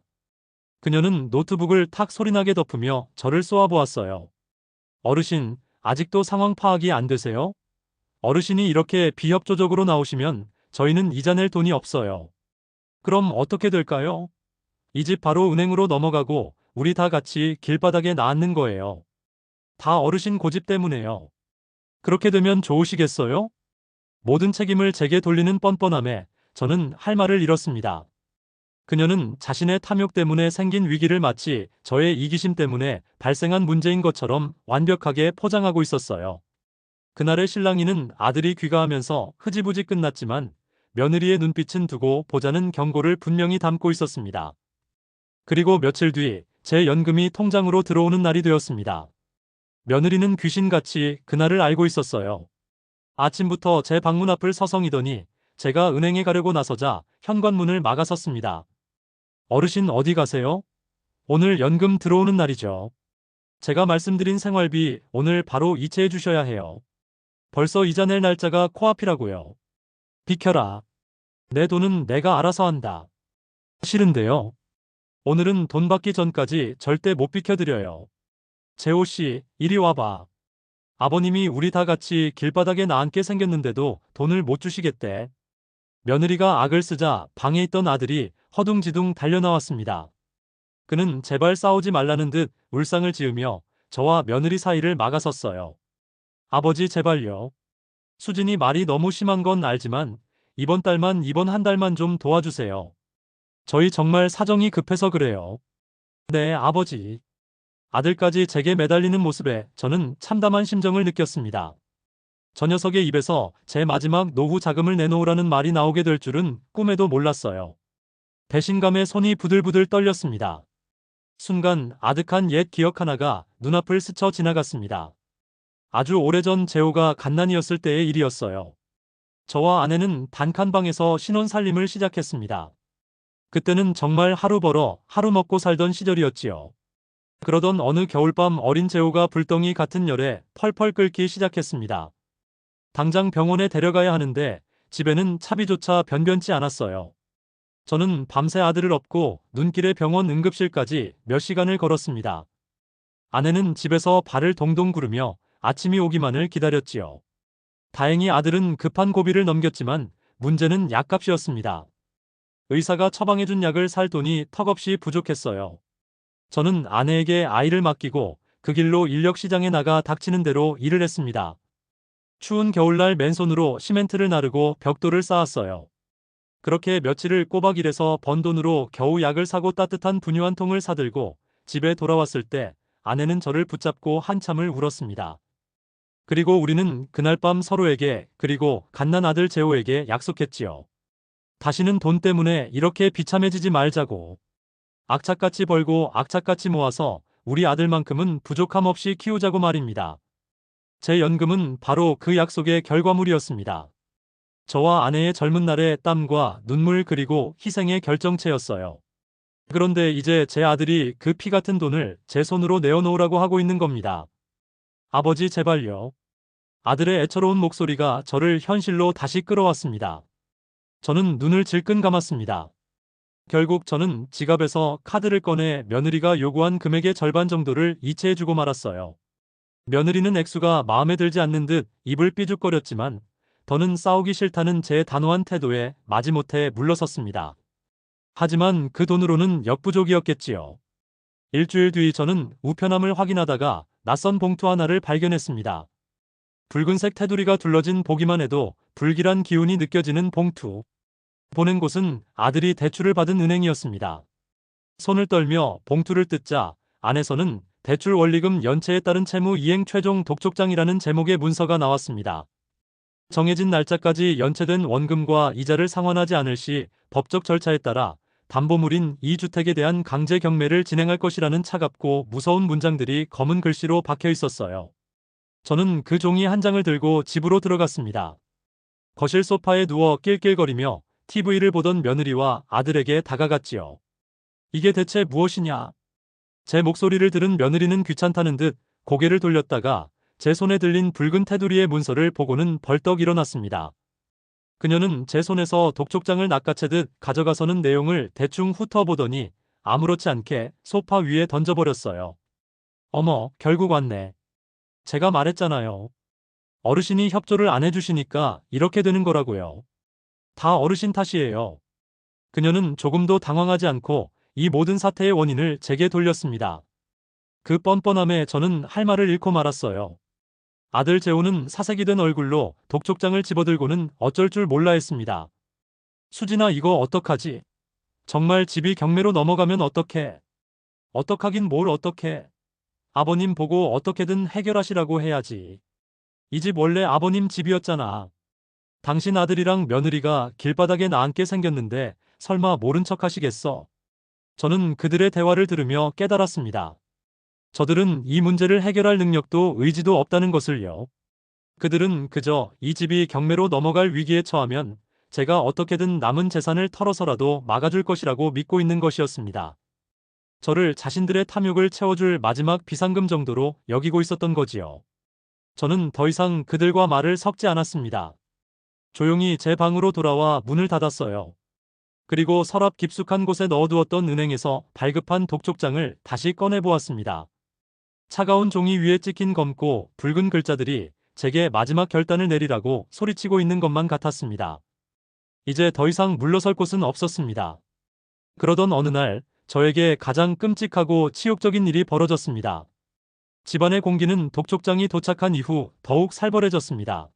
[SPEAKER 3] 그녀는 노트북을 탁 소리나게 덮으며 저를 쏘아보았어요. 어르신, 아직도 상황 파악이 안 되세요? 어르신이 이렇게 비협조적으로 나오시면 저희는 이자 낼 돈이 없어요. 그럼 어떻게 될까요? 이 집 바로 은행으로 넘어가고 우리 다 같이 길바닥에 나앉는 거예요. 다 어르신 고집 때문에요. 그렇게 되면 좋으시겠어요? 모든 책임을 제게 돌리는 뻔뻔함에 저는 할 말을 잃었습니다. 그녀는 자신의 탐욕 때문에 생긴 위기를 마치 저의 이기심 때문에 발생한 문제인 것처럼 완벽하게 포장하고 있었어요. 그날의 실랑이는 아들이 귀가하면서 흐지부지 끝났지만 며느리의 눈빛은 두고 보자는 경고를 분명히 담고 있었습니다. 그리고 며칠 뒤 제 연금이 통장으로 들어오는 날이 되었습니다. 며느리는 귀신같이 그날을 알고 있었어요. 아침부터 제 방문 앞을 서성이더니 제가 은행에 가려고 나서자 현관문을 막아섰습니다. 어르신 어디 가세요? 오늘 연금 들어오는 날이죠. 제가 말씀드린 생활비 오늘 바로 이체해 주셔야 해요. 벌써 이자 낼 날짜가 코앞이라고요. 비켜라. 내 돈은 내가 알아서 한다. 싫은데요. 오늘은 돈 받기 전까지 절대 못 비켜드려요. 재호 씨, 이리 와봐. 아버님이 우리 다 같이 길바닥에 나앉게 생겼는데도 돈을 못 주시겠대. 며느리가 악을 쓰자 방에 있던 아들이 허둥지둥 달려나왔습니다. 그는 제발 싸우지 말라는 듯 울상을 지으며 저와 며느리 사이를 막아섰어요. 아버지 제발요. 수진이 말이 너무 심한 건 알지만 이번 한 달만 좀 도와주세요. 저희 정말 사정이 급해서 그래요. 네, 아버지. 아들까지 제게 매달리는 모습에 저는 참담한 심정을 느꼈습니다. 저 녀석의 입에서 제 마지막 노후 자금을 내놓으라는 말이 나오게 될 줄은 꿈에도 몰랐어요. 배신감에 손이 부들부들 떨렸습니다. 순간 아득한 옛 기억 하나가 눈앞을 스쳐 지나갔습니다. 아주 오래전 재호가 갓난이었을 때의 일이었어요. 저와 아내는 단칸방에서 신혼살림을 시작했습니다. 그때는 정말 하루 벌어 하루 먹고 살던 시절이었지요. 그러던 어느 겨울밤 어린 재호가 불덩이 같은 열에 펄펄 끓기 시작했습니다. 당장 병원에 데려가야 하는데 집에는 차비조차 변변치 않았어요. 저는 밤새 아들을 업고 눈길에 병원 응급실까지 몇 시간을 걸었습니다. 아내는 집에서 발을 동동 구르며 아침이 오기만을 기다렸지요. 다행히 아들은 급한 고비를 넘겼지만 문제는 약값이었습니다. 의사가 처방해준 약을 살 돈이 턱없이 부족했어요. 저는 아내에게 아이를 맡기고 그 길로 인력시장에 나가 닥치는 대로 일을 했습니다. 추운 겨울날 맨손으로 시멘트를 나르고 벽돌을 쌓았어요. 그렇게 며칠을 꼬박 일해서 번 돈으로 겨우 약을 사고 따뜻한 분유 한 통을 사들고 집에 돌아왔을 때 아내는 저를 붙잡고 한참을 울었습니다. 그리고 우리는 그날 밤 서로에게 그리고 갓난 아들 재호에게 약속했지요. 다시는 돈 때문에 이렇게 비참해지지 말자고. 악착같이 벌고 악착같이 모아서 우리 아들만큼은 부족함 없이 키우자고 말입니다. 제 연금은 바로 그 약속의 결과물이었습니다. 저와 아내의 젊은 날의 땀과 눈물 그리고 희생의 결정체였어요. 그런데 이제 제 아들이 그 피 같은 돈을 제 손으로 내어놓으라고 하고 있는 겁니다. 아버지 제발요. 아들의 애처로운 목소리가 저를 현실로 다시 끌어왔습니다. 저는 눈을 질끈 감았습니다. 결국 저는 지갑에서 카드를 꺼내 며느리가 요구한 금액의 절반 정도를 이체해주고 말았어요. 며느리는 액수가 마음에 들지 않는 듯 입을 삐죽거렸지만 더는 싸우기 싫다는 제 단호한 태도에 마지못해 물러섰습니다. 하지만 그 돈으로는 역부족이었겠지요. 일주일 뒤 저는 우편함을 확인하다가 낯선 봉투 하나를 발견했습니다. 붉은색 테두리가 둘러진 보기만 해도 불길한 기운이 느껴지는 봉투. 보낸 곳은 아들이 대출을 받은 은행이었습니다. 손을 떨며 봉투를 뜯자 안에서는 대출 원리금 연체에 따른 채무 이행 최종 독촉장이라는 제목의 문서가 나왔습니다. 정해진 날짜까지 연체된 원금과 이자를 상환하지 않을 시 법적 절차에 따라 담보물인 이 주택에 대한 강제 경매를 진행할 것이라는 차갑고 무서운 문장들이 검은 글씨로 박혀 있었어요. 저는 그 종이 한 장을 들고 집으로 들어갔습니다. 거실 소파에 누워 낄낄거리며 TV를 보던 며느리와 아들에게 다가갔지요. 이게 대체 무엇이냐? 제 목소리를 들은 며느리는 귀찮다는 듯 고개를 돌렸다가 제 손에 들린 붉은 테두리의 문서를 보고는 벌떡 일어났습니다. 그녀는 제 손에서 독촉장을 낚아채듯 가져가서는 내용을 대충 훑어보더니 아무렇지 않게 소파 위에 던져버렸어요. 어머, 결국 왔네. 제가 말했잖아요. 어르신이 협조를 안 해주시니까 이렇게 되는 거라고요. 다 어르신 탓이에요. 그녀는 조금도 당황하지 않고 이 모든 사태의 원인을 제게 돌렸습니다. 그 뻔뻔함에 저는 할 말을 잃고 말았어요. 아들 재호는 사색이 된 얼굴로 독촉장을 집어들고는 어쩔 줄 몰라 했습니다. 수진아, 이거 어떡하지? 정말 집이 경매로 넘어가면 어떡해? 어떡하긴 뭘 어떡해? 아버님 보고 어떻게든 해결하시라고 해야지. 이 집 원래 아버님 집이었잖아. 당신 아들이랑 며느리가 길바닥에 나앉게 생겼는데 설마 모른 척 하시겠어? 저는 그들의 대화를 들으며 깨달았습니다. 저들은 이 문제를 해결할 능력도 의지도 없다는 것을요. 그들은 그저 이 집이 경매로 넘어갈 위기에 처하면 제가 어떻게든 남은 재산을 털어서라도 막아줄 것이라고 믿고 있는 것이었습니다. 저를 자신들의 탐욕을 채워줄 마지막 비상금 정도로 여기고 있었던 거지요. 저는 더 이상 그들과 말을 섞지 않았습니다. 조용히 제 방으로 돌아와 문을 닫았어요. 그리고 서랍 깊숙한 곳에 넣어두었던 은행에서 발급한 독촉장을 다시 꺼내보았습니다. 차가운 종이 위에 찍힌 검고 붉은 글자들이 제게 마지막 결단을 내리라고 소리치고 있는 것만 같았습니다. 이제 더 이상 물러설 곳은 없었습니다. 그러던 어느 날 저에게 가장 끔찍하고 치욕적인 일이 벌어졌습니다. 집안의 공기는 독촉장이 도착한 이후 더욱 살벌해졌습니다.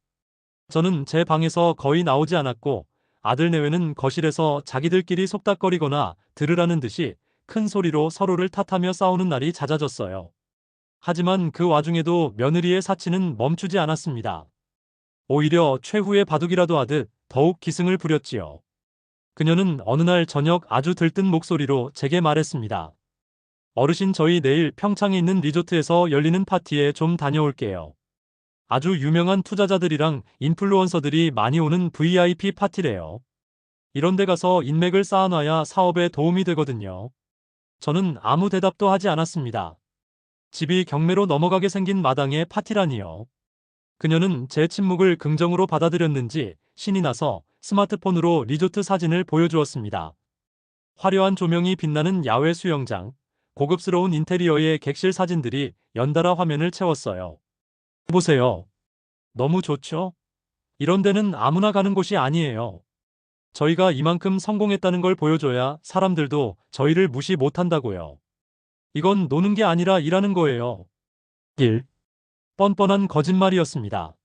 [SPEAKER 3] 저는 제 방에서 거의 나오지 않았고 아들 내외는 거실에서 자기들끼리 속닥거리거나 들으라는 듯이 큰 소리로 서로를 탓하며 싸우는 날이 잦아졌어요. 하지만 그 와중에도 며느리의 사치는 멈추지 않았습니다. 오히려 최후의 바둑이라도 하듯 더욱 기승을 부렸지요. 그녀는 어느 날 저녁 아주 들뜬 목소리로 제게 말했습니다. 어르신, 저희 내일 평창에 있는 리조트에서 열리는 파티에 좀 다녀올게요. 아주 유명한 투자자들이랑 인플루언서들이 많이 오는 VIP 파티래요. 이런 데 가서 인맥을 쌓아놔야 사업에 도움이 되거든요. 저는 아무 대답도 하지 않았습니다. 집이 경매로 넘어가게 생긴 마당에 파티라니요. 그녀는 제 침묵을 긍정으로 받아들였는지 신이 나서 스마트폰으로 리조트 사진을 보여주었습니다. 화려한 조명이 빛나는 야외 수영장, 고급스러운 인테리어의 객실 사진들이 연달아 화면을 채웠어요. 보세요. 너무 좋죠? 이런 데는 아무나 가는 곳이 아니에요. 저희가 이만큼 성공했다는 걸 보여줘야 사람들도 저희를 무시 못한다고요. 이건 노는 게 아니라 일하는 거예요. 1. 뻔뻔한 거짓말이었습니다.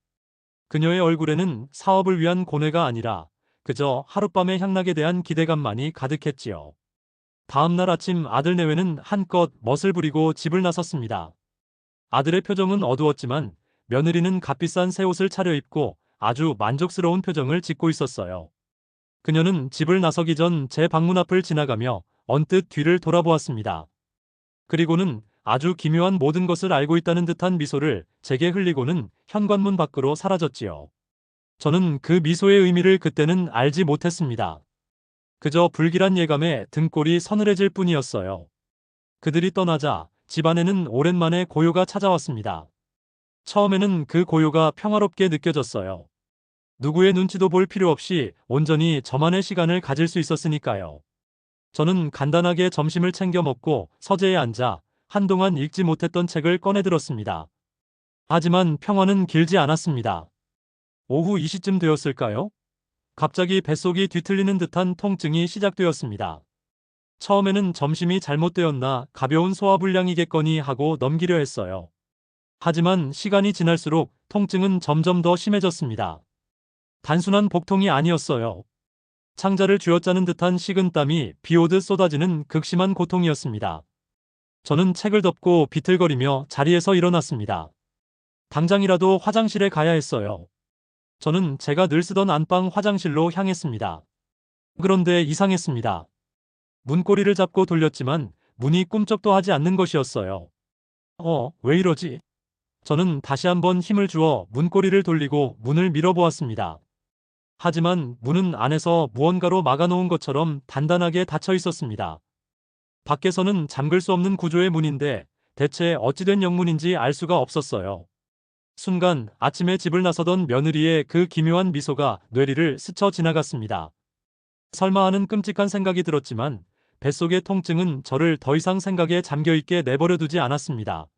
[SPEAKER 3] 그녀의 얼굴에는 사업을 위한 고뇌가 아니라 그저 하룻밤의 향락에 대한 기대감만이 가득했지요. 다음 날 아침 아들 내외는 한껏 멋을 부리고 집을 나섰습니다. 아들의 표정은 어두웠지만 며느리는 값비싼 새 옷을 차려입고 아주 만족스러운 표정을 짓고 있었어요. 그녀는 집을 나서기 전 제 방문 앞을 지나가며 언뜻 뒤를 돌아보았습니다. 그리고는 아주 기묘한 모든 것을 알고 있다는 듯한 미소를 제게 흘리고는 현관문 밖으로 사라졌지요. 저는 그 미소의 의미를 그때는 알지 못했습니다. 그저 불길한 예감에 등골이 서늘해질 뿐이었어요. 그들이 떠나자 집안에는 오랜만에 고요가 찾아왔습니다. 처음에는 그 고요가 평화롭게 느껴졌어요. 누구의 눈치도 볼 필요 없이 온전히 저만의 시간을 가질 수 있었으니까요. 저는 간단하게 점심을 챙겨 먹고 서재에 앉아 한동안 읽지 못했던 책을 꺼내 들었습니다. 하지만 평화는 길지 않았습니다. 오후 2시쯤 되었을까요? 갑자기 뱃속이 뒤틀리는 듯한 통증이 시작되었습니다. 처음에는 점심이 잘못되었나 가벼운 소화불량이겠거니 하고 넘기려 했어요. 하지만 시간이 지날수록 통증은 점점 더 심해졌습니다. 단순한 복통이 아니었어요. 창자를 쥐어짜는 듯한 식은땀이 비오듯 쏟아지는 극심한 고통이었습니다. 저는 책을 덮고 비틀거리며 자리에서 일어났습니다. 당장이라도 화장실에 가야 했어요. 저는 제가 늘 쓰던 안방 화장실로 향했습니다. 그런데 이상했습니다. 문고리를 잡고 돌렸지만 문이 꿈쩍도 하지 않는 것이었어요. 왜 이러지? 저는 다시 한번 힘을 주어 문고리를 돌리고 문을 밀어보았습니다. 하지만 문은 안에서 무언가로 막아놓은 것처럼 단단하게 닫혀 있었습니다. 밖에서는 잠글 수 없는 구조의 문인데 대체 어찌된 영문인지 알 수가 없었어요. 순간 아침에 집을 나서던 며느리의 그 기묘한 미소가 뇌리를 스쳐 지나갔습니다. 설마 하는 끔찍한 생각이 들었지만 뱃속의 통증은 저를 더 이상 생각에 잠겨있게 내버려 두지 않았습니다.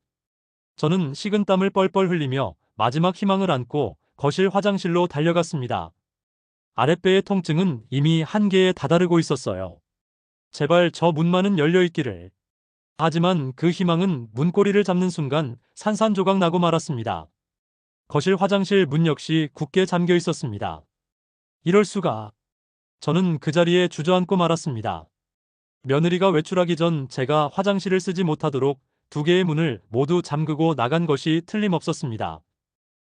[SPEAKER 3] 저는 식은땀을 뻘뻘 흘리며 마지막 희망을 안고 거실 화장실로 달려갔습니다. 아랫배의 통증은 이미 한계에 다다르고 있었어요. 제발 저 문만은 열려있기를. 하지만 그 희망은 문고리를 잡는 순간 산산조각 나고 말았습니다. 거실 화장실 문 역시 굳게 잠겨 있었습니다. 이럴 수가. 저는 그 자리에 주저앉고 말았습니다. 며느리가 외출하기 전 제가 화장실을 쓰지 못하도록 두 개의 문을 모두 잠그고 나간 것이 틀림없었습니다.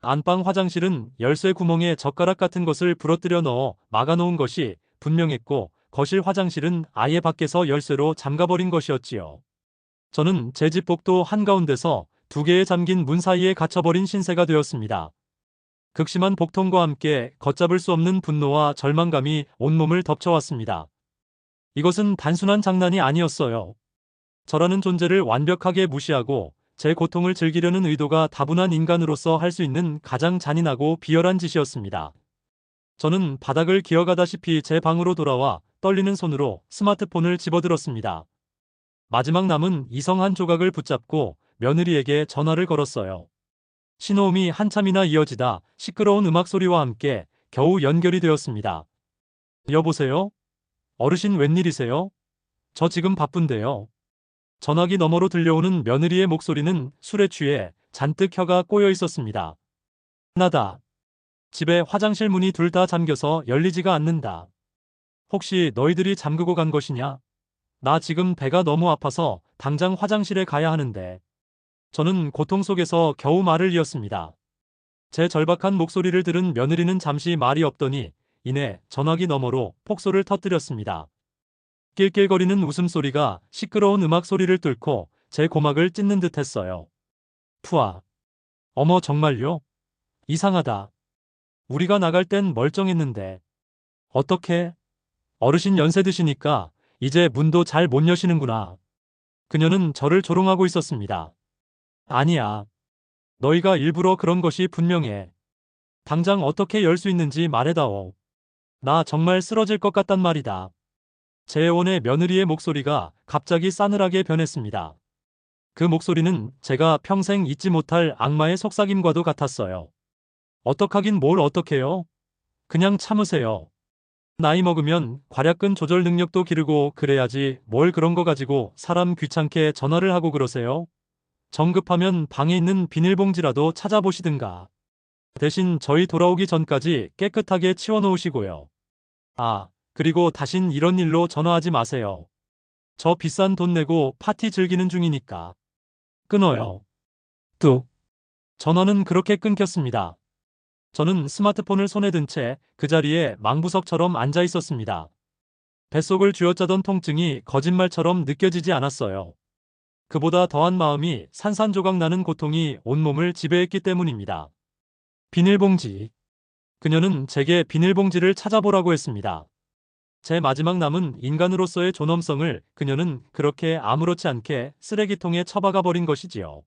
[SPEAKER 3] 안방 화장실은 열쇠 구멍에 젓가락 같은 것을 부러뜨려 넣어 막아놓은 것이 분명했고 거실 화장실은 아예 밖에서 열쇠로 잠가버린 것이었지요. 저는 제 집 복도 한가운데서 두 개의 잠긴 문 사이에 갇혀버린 신세가 되었습니다. 극심한 복통과 함께 걷잡을 수 없는 분노와 절망감이 온몸을 덮쳐왔습니다. 이것은 단순한 장난이 아니었어요. 저라는 존재를 완벽하게 무시하고 제 고통을 즐기려는 의도가 다분한 인간으로서 할 수 있는 가장 잔인하고 비열한 짓이었습니다. 저는 바닥을 기어가다시피 제 방으로 돌아와 떨리는 손으로 스마트폰을 집어들었습니다. 마지막 남은 이성 한 조각을 붙잡고 며느리에게 전화를 걸었어요. 신호음이 한참이나 이어지다 시끄러운 음악 소리와 함께 겨우 연결이 되었습니다. 여보세요? 어르신 웬일이세요? 저 지금 바쁜데요. 전화기 너머로 들려오는 며느리의 목소리는 술에 취해 잔뜩 혀가 꼬여 있었습니다. 나다. 집에 화장실 문이 둘 다 잠겨서 열리지가 않는다. 혹시 너희들이 잠그고 간 것이냐? 나 지금 배가 너무 아파서 당장 화장실에 가야 하는데. 저는 고통 속에서 겨우 말을 이었습니다. 제 절박한 목소리를 들은 며느리는 잠시 말이 없더니 이내 전화기 너머로 폭소를 터뜨렸습니다. 낄낄거리는 웃음소리가 시끄러운 음악 소리를 뚫고 제 고막을 찢는 듯 했어요. 푸아. 어머 정말요? 이상하다. 우리가 나갈 땐 멀쩡했는데. 어떻게? 어르신 연세 드시니까 이제 문도 잘 못 여시는구나. 그녀는 저를 조롱하고 있었습니다. 아니야. 너희가 일부러 그런 것이 분명해. 당장 어떻게 열 수 있는지 말해다오. 나 정말 쓰러질 것 같단 말이다. 재혼의 며느리의 목소리가 갑자기 싸늘하게 변했습니다. 그 목소리는 제가 평생 잊지 못할 악마의 속삭임과도 같았어요. 어떡하긴 뭘 어떡해요? 그냥 참으세요. 나이 먹으면 괄약근 조절 능력도 기르고 그래야지 뭘 그런 거 가지고 사람 귀찮게 전화를 하고 그러세요? 정급하면 방에 있는 비닐봉지라도 찾아보시든가. 대신 저희 돌아오기 전까지 깨끗하게 치워놓으시고요. 아, 그리고 다신 이런 일로 전화하지 마세요. 저 비싼 돈 내고 파티 즐기는 중이니까. 끊어요. 뚝. 전화는 그렇게 끊겼습니다. 저는 스마트폰을 손에 든 채 그 자리에 망부석처럼 앉아 있었습니다. 뱃속을 쥐어짜던 통증이 거짓말처럼 느껴지지 않았어요. 그보다 더한 마음이 산산조각 나는 고통이 온몸을 지배했기 때문입니다. 비닐봉지. 그녀는 제게 비닐봉지를 찾아보라고 했습니다. 제 마지막 남은 인간으로서의 존엄성을 그녀는 그렇게 아무렇지 않게 쓰레기통에 처박아 버린 것이지요.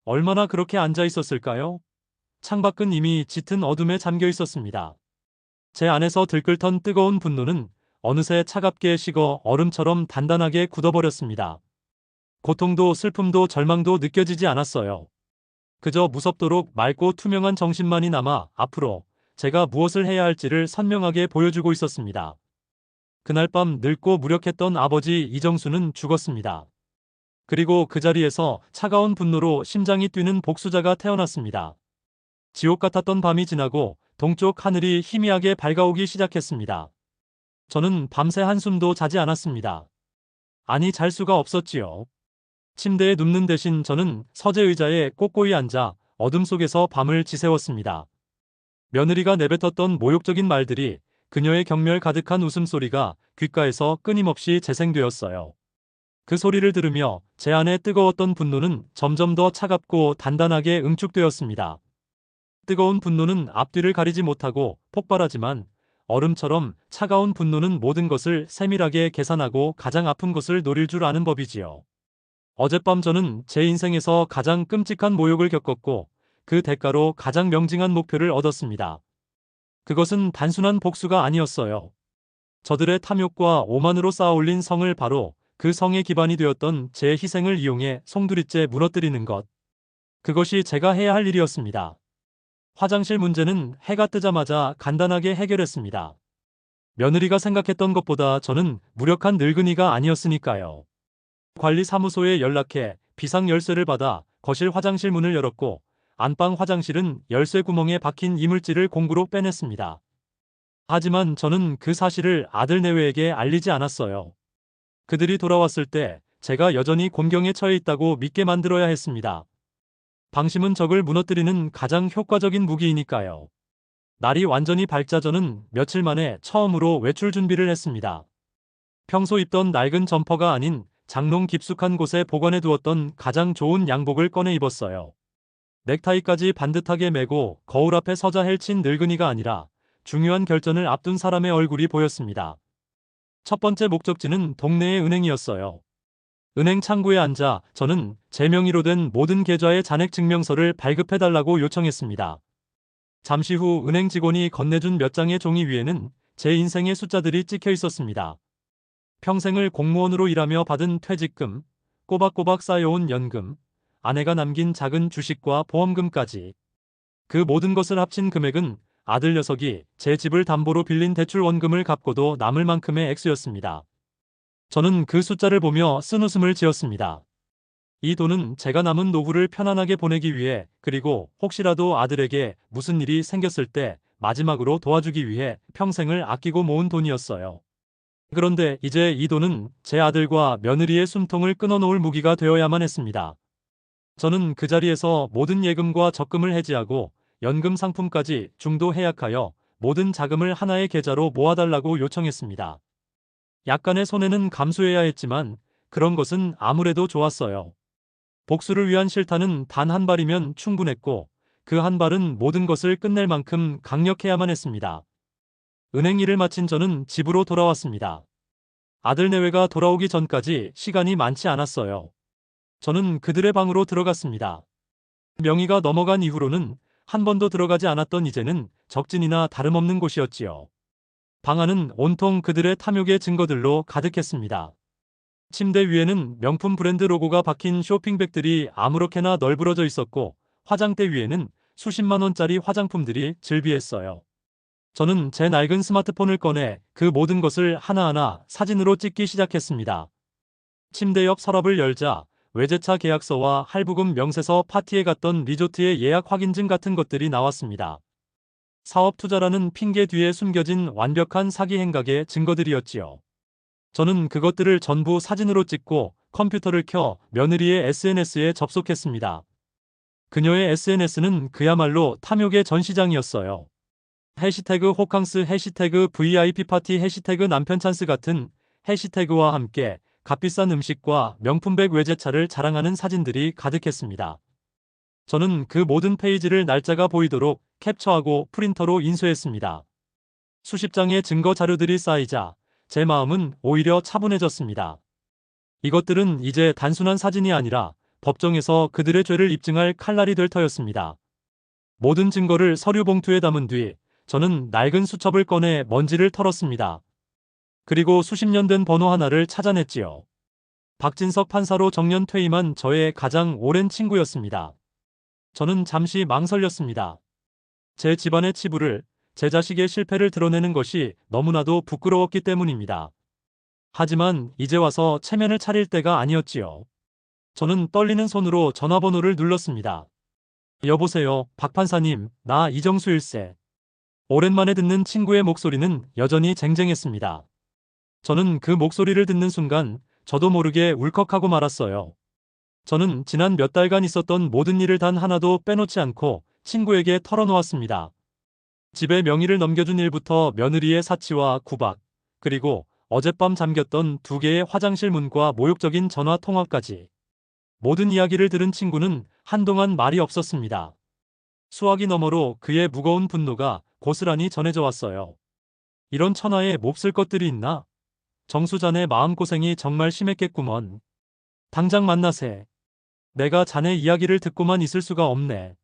[SPEAKER 3] 얼마나 그렇게 앉아 있었을까요? 창밖은 이미 짙은 어둠에 잠겨 있었습니다. 제 안에서 들끓던 뜨거운 분노는 어느새 차갑게 식어 얼음처럼 단단하게 굳어버렸습니다. 고통도 슬픔도 절망도 느껴지지 않았어요. 그저 무섭도록 맑고 투명한 정신만이 남아 앞으로 제가 무엇을 해야 할지를 선명하게 보여주고 있었습니다. 그날 밤 늙고 무력했던 아버지 이정수는 죽었습니다. 그리고 그 자리에서 차가운 분노로 심장이 뛰는 복수자가 태어났습니다. 지옥 같았던 밤이 지나고 동쪽 하늘이 희미하게 밝아오기 시작했습니다. 저는 밤새 한숨도 자지 않았습니다. 아니, 잘 수가 없었지요. 침대에 눕는 대신 저는 서재 의자에 꼿꼿이 앉아 어둠 속에서 밤을 지새웠습니다. 며느리가 내뱉었던 모욕적인 말들이, 그녀의 경멸 가득한 웃음소리가 귓가에서 끊임없이 재생되었어요. 그 소리를 들으며 제 안에 뜨거웠던 분노는 점점 더 차갑고 단단하게 응축되었습니다. 뜨거운 분노는 앞뒤를 가리지 못하고 폭발하지만 얼음처럼 차가운 분노는 모든 것을 세밀하게 계산하고 가장 아픈 것을 노릴 줄 아는 법이지요. 어젯밤 저는 제 인생에서 가장 끔찍한 모욕을 겪었고 그 대가로 가장 명징한 목표를 얻었습니다. 그것은 단순한 복수가 아니었어요. 저들의 탐욕과 오만으로 쌓아올린 성을 바로 그 성의 기반이 되었던 제 희생을 이용해 송두리째 무너뜨리는 것. 그것이 제가 해야 할 일이었습니다. 화장실 문제는 해가 뜨자마자 간단하게 해결했습니다. 며느리가 생각했던 것보다 저는 무력한 늙은이가 아니었으니까요. 관리사무소에 연락해 비상 열쇠를 받아 거실 화장실 문을 열었고 안방 화장실은 열쇠 구멍에 박힌 이물질을 공구로 빼냈습니다. 하지만 저는 그 사실을 아들 내외에게 알리지 않았어요. 그들이 돌아왔을 때 제가 여전히 곤경에 처해 있다고 믿게 만들어야 했습니다. 방심은 적을 무너뜨리는 가장 효과적인 무기이니까요. 날이 완전히 밝자 저는 며칠 만에 처음으로 외출 준비를 했습니다. 평소 입던 낡은 점퍼가 아닌 장롱 깊숙한 곳에 보관해 두었던 가장 좋은 양복을 꺼내 입었어요. 넥타이까지 반듯하게 매고 거울 앞에 서자 헬친 늙은이가 아니라 중요한 결전을 앞둔 사람의 얼굴이 보였습니다. 첫 번째 목적지는 동네의 은행이었어요. 은행 창구에 앉아 저는 제 명의로 된 모든 계좌의 잔액 증명서를 발급해달라고 요청했습니다. 잠시 후 은행 직원이 건네준 몇 장의 종이 위에는 제 인생의 숫자들이 찍혀 있었습니다. 평생을 공무원으로 일하며 받은 퇴직금, 꼬박꼬박 쌓여온 연금, 아내가 남긴 작은 주식과 보험금까지. 그 모든 것을 합친 금액은 아들 녀석이 제 집을 담보로 빌린 대출 원금을 갚고도 남을 만큼의 액수였습니다. 저는 그 숫자를 보며 쓴웃음을 지었습니다. 이 돈은 제가 남은 노후를 편안하게 보내기 위해, 그리고 혹시라도 아들에게 무슨 일이 생겼을 때 마지막으로 도와주기 위해 평생을 아끼고 모은 돈이었어요. 그런데 이제 이 돈은 제 아들과 며느리의 숨통을 끊어놓을 무기가 되어야만 했습니다. 저는 그 자리에서 모든 예금과 적금을 해지하고 연금 상품까지 중도 해약하여 모든 자금을 하나의 계좌로 모아달라고 요청했습니다. 약간의 손해는 감수해야 했지만 그런 것은 아무래도 좋았어요. 복수를 위한 실타는 단 한 발이면 충분했고, 그 한 발은 모든 것을 끝낼 만큼 강력해야만 했습니다. 은행 일을 마친 저는 집으로 돌아왔습니다. 아들 내외가 돌아오기 전까지 시간이 많지 않았어요. 저는 그들의 방으로 들어갔습니다. 명의가 넘어간 이후로는 한 번도 들어가지 않았던 이제는 적진이나 다름없는 곳이었지요. 방 안은 온통 그들의 탐욕의 증거들로 가득했습니다. 침대 위에는 명품 브랜드 로고가 박힌 쇼핑백들이 아무렇게나 널브러져 있었고, 화장대 위에는 수십만 원짜리 화장품들이 즐비했어요. 저는 제 낡은 스마트폰을 꺼내 그 모든 것을 하나하나 사진으로 찍기 시작했습니다. 침대 옆 서랍을 열자 외제차 계약서와 할부금 명세서, 파티에 갔던 리조트의 예약 확인증 같은 것들이 나왔습니다. 사업 투자라는 핑계 뒤에 숨겨진 완벽한 사기 행각의 증거들이었지요. 저는 그것들을 전부 사진으로 찍고 컴퓨터를 켜 며느리의 SNS에 접속했습니다. 그녀의 SNS는 그야말로 탐욕의 전시장이었어요. 해시태그 호캉스, 해시태그 VIP 파티, 해시태그 남편 찬스 같은 해시태그와 함께 값비싼 음식과 명품백, 외제차를 자랑하는 사진들이 가득했습니다. 저는 그 모든 페이지를 날짜가 보이도록 캡처하고 프린터로 인쇄했습니다. 수십 장의 증거 자료들이 쌓이자 제 마음은 오히려 차분해졌습니다. 이것들은 이제 단순한 사진이 아니라 법정에서 그들의 죄를 입증할 칼날이 될 터였습니다. 모든 증거를 서류 봉투에 담은 뒤 저는 낡은 수첩을 꺼내 먼지를 털었습니다. 그리고 수십 년 된 번호 하나를 찾아냈지요. 박진석 판사로 정년 퇴임한 저의 가장 오랜 친구였습니다. 저는 잠시 망설였습니다. 제 집안의 치부를, 제 자식의 실패를 드러내는 것이 너무나도 부끄러웠기 때문입니다. 하지만 이제 와서 체면을 차릴 때가 아니었지요. 저는 떨리는 손으로 전화번호를 눌렀습니다. 여보세요, 박 판사님, 나 이정수 일세. 오랜만에 듣는 친구의 목소리는 여전히 쟁쟁했습니다. 저는 그 목소리를 듣는 순간 저도 모르게 울컥하고 말았어요. 저는 지난 몇 달간 있었던 모든 일을 단 하나도 빼놓지 않고 친구에게 털어놓았습니다. 집에 명의를 넘겨준 일부터 며느리의 사치와 구박, 그리고 어젯밤 잠겼던 2개의 화장실 문과 모욕적인 전화 통화까지. 모든 이야기를 들은 친구는 한동안 말이 없었습니다. 수화기 너머로 그의 무거운 분노가 고스란히 전해져 왔어요. 이런 천하에 몹쓸 것들이 있나? 정수 자네 마음고생이 정말 심했겠구먼. 당장 만나세. 내가 자네 이야기를 듣고만 있을 수가 없네.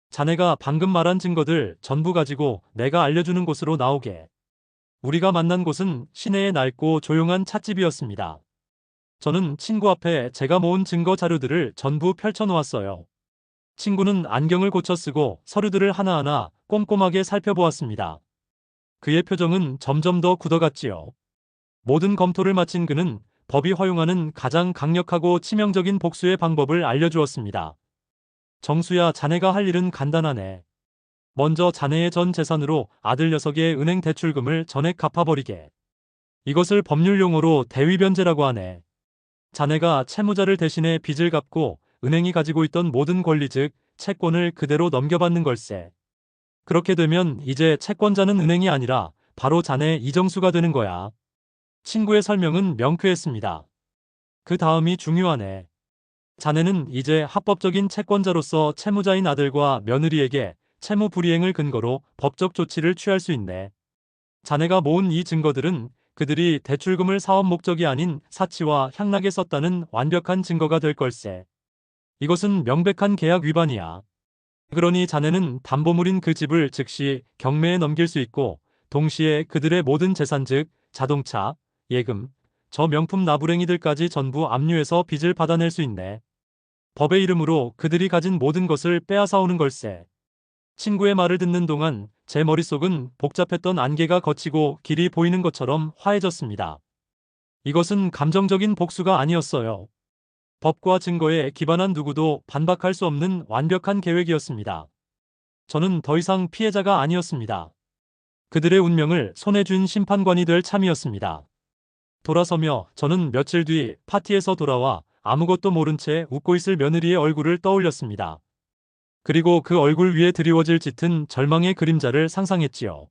[SPEAKER 3] 자네가 방금 말한 증거들 전부 가지고 내가 알려주는 곳으로 나오게. 우리가 만난 곳은 시내의 낡고 조용한 찻집이었습니다. 저는 친구 앞에 제가 모은 증거 자료들을 전부 펼쳐놓았어요. 친구는 안경을 고쳐 쓰고 서류들을 하나하나 꼼꼼하게 살펴보았습니다. 그의 표정은 점점 더 굳어갔지요. 모든 검토를 마친 그는 법이 허용하는 가장 강력하고 치명적인 복수의 방법을 알려주었습니다. 정수야, 자네가 할 일은 간단하네. 먼저 자네의 전 재산으로 아들 녀석의 은행 대출금을 전액 갚아버리게. 이것을 법률 용어로 대위변제라고 하네. 자네가 채무자를 대신해 빚을 갚고 은행이 가지고 있던 모든 권리, 즉 채권을 그대로 넘겨받는 걸세. 그렇게 되면 이제 채권자는 은행이 아니라 바로 자네 이정수가 되는 거야. 친구의 설명은 명쾌했습니다. 그 다음이 중요하네. 자네는 이제 합법적인 채권자로서 채무자인 아들과 며느리에게 채무 불이행을 근거로 법적 조치를 취할 수 있네. 자네가 모은 이 증거들은 그들이 대출금을 사업 목적이 아닌 사치와 향락에 썼다는 완벽한 증거가 될 걸세. 이것은 명백한 계약 위반이야. 그러니 자네는 담보물인 그 집을 즉시 경매에 넘길 수 있고, 동시에 그들의 모든 재산, 즉 자동차, 예금, 저 명품 나부랭이들까지 전부 압류해서 빚을 받아낼 수 있네. 법의 이름으로 그들이 가진 모든 것을 빼앗아오는 걸세. 친구의 말을 듣는 동안 제 머릿속은 복잡했던 안개가 걷히고 길이 보이는 것처럼 화해졌습니다. 이것은 감정적인 복수가 아니었어요. 법과 증거에 기반한 누구도 반박할 수 없는 완벽한 계획이었습니다. 저는 더 이상 피해자가 아니었습니다. 그들의 운명을 손에 쥔 심판관이 될 참이었습니다. 돌아서며 저는 며칠 뒤 파티에서 돌아와 아무것도 모른 채 웃고 있을 며느리의 얼굴을 떠올렸습니다. 그리고 그 얼굴 위에 드리워질 짙은 절망의 그림자를 상상했지요.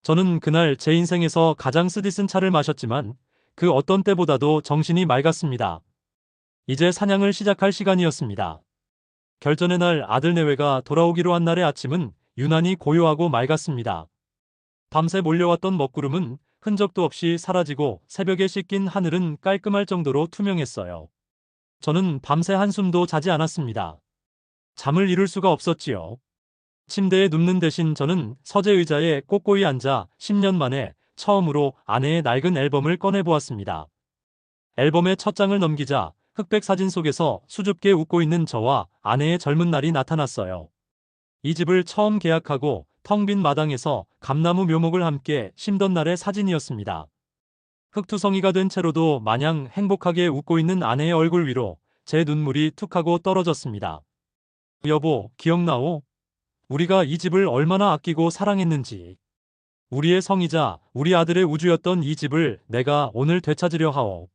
[SPEAKER 3] 저는 그날 제 인생에서 가장 쓰디쓴 차를 마셨지만 그 어떤 때보다도 정신이 맑았습니다. 이제 사냥을 시작할 시간이었습니다. 결전의 날 아들 내외가 돌아오기로 한 날의 아침은 유난히 고요하고 맑았습니다. 밤새 몰려왔던 먹구름은 흔적도 없이 사라지고 새벽에 씻긴 하늘은 깔끔할 정도로 투명했어요. 저는 밤새 한숨도 자지 않았습니다. 잠을 이룰 수가 없었지요. 침대에 눕는 대신 저는 서재 의자에 꼿꼿이 앉아 10년 만에 처음으로 아내의 낡은 앨범을 꺼내보았습니다. 앨범의 첫 장을 넘기자 흑백 사진 속에서 수줍게 웃고 있는 저와 아내의 젊은 날이 나타났어요. 이 집을 처음 계약하고 텅 빈 마당에서 감나무 묘목을 함께 심던 날의 사진이었습니다. 흙투성이가 된 채로도 마냥 행복하게 웃고 있는 아내의 얼굴 위로 제 눈물이 툭 하고 떨어졌습니다. 여보, 기억나오? 우리가 이 집을 얼마나 아끼고 사랑했는지. 우리의 성이자 우리 아들의 우주였던 이 집을 내가 오늘 되찾으려 하오.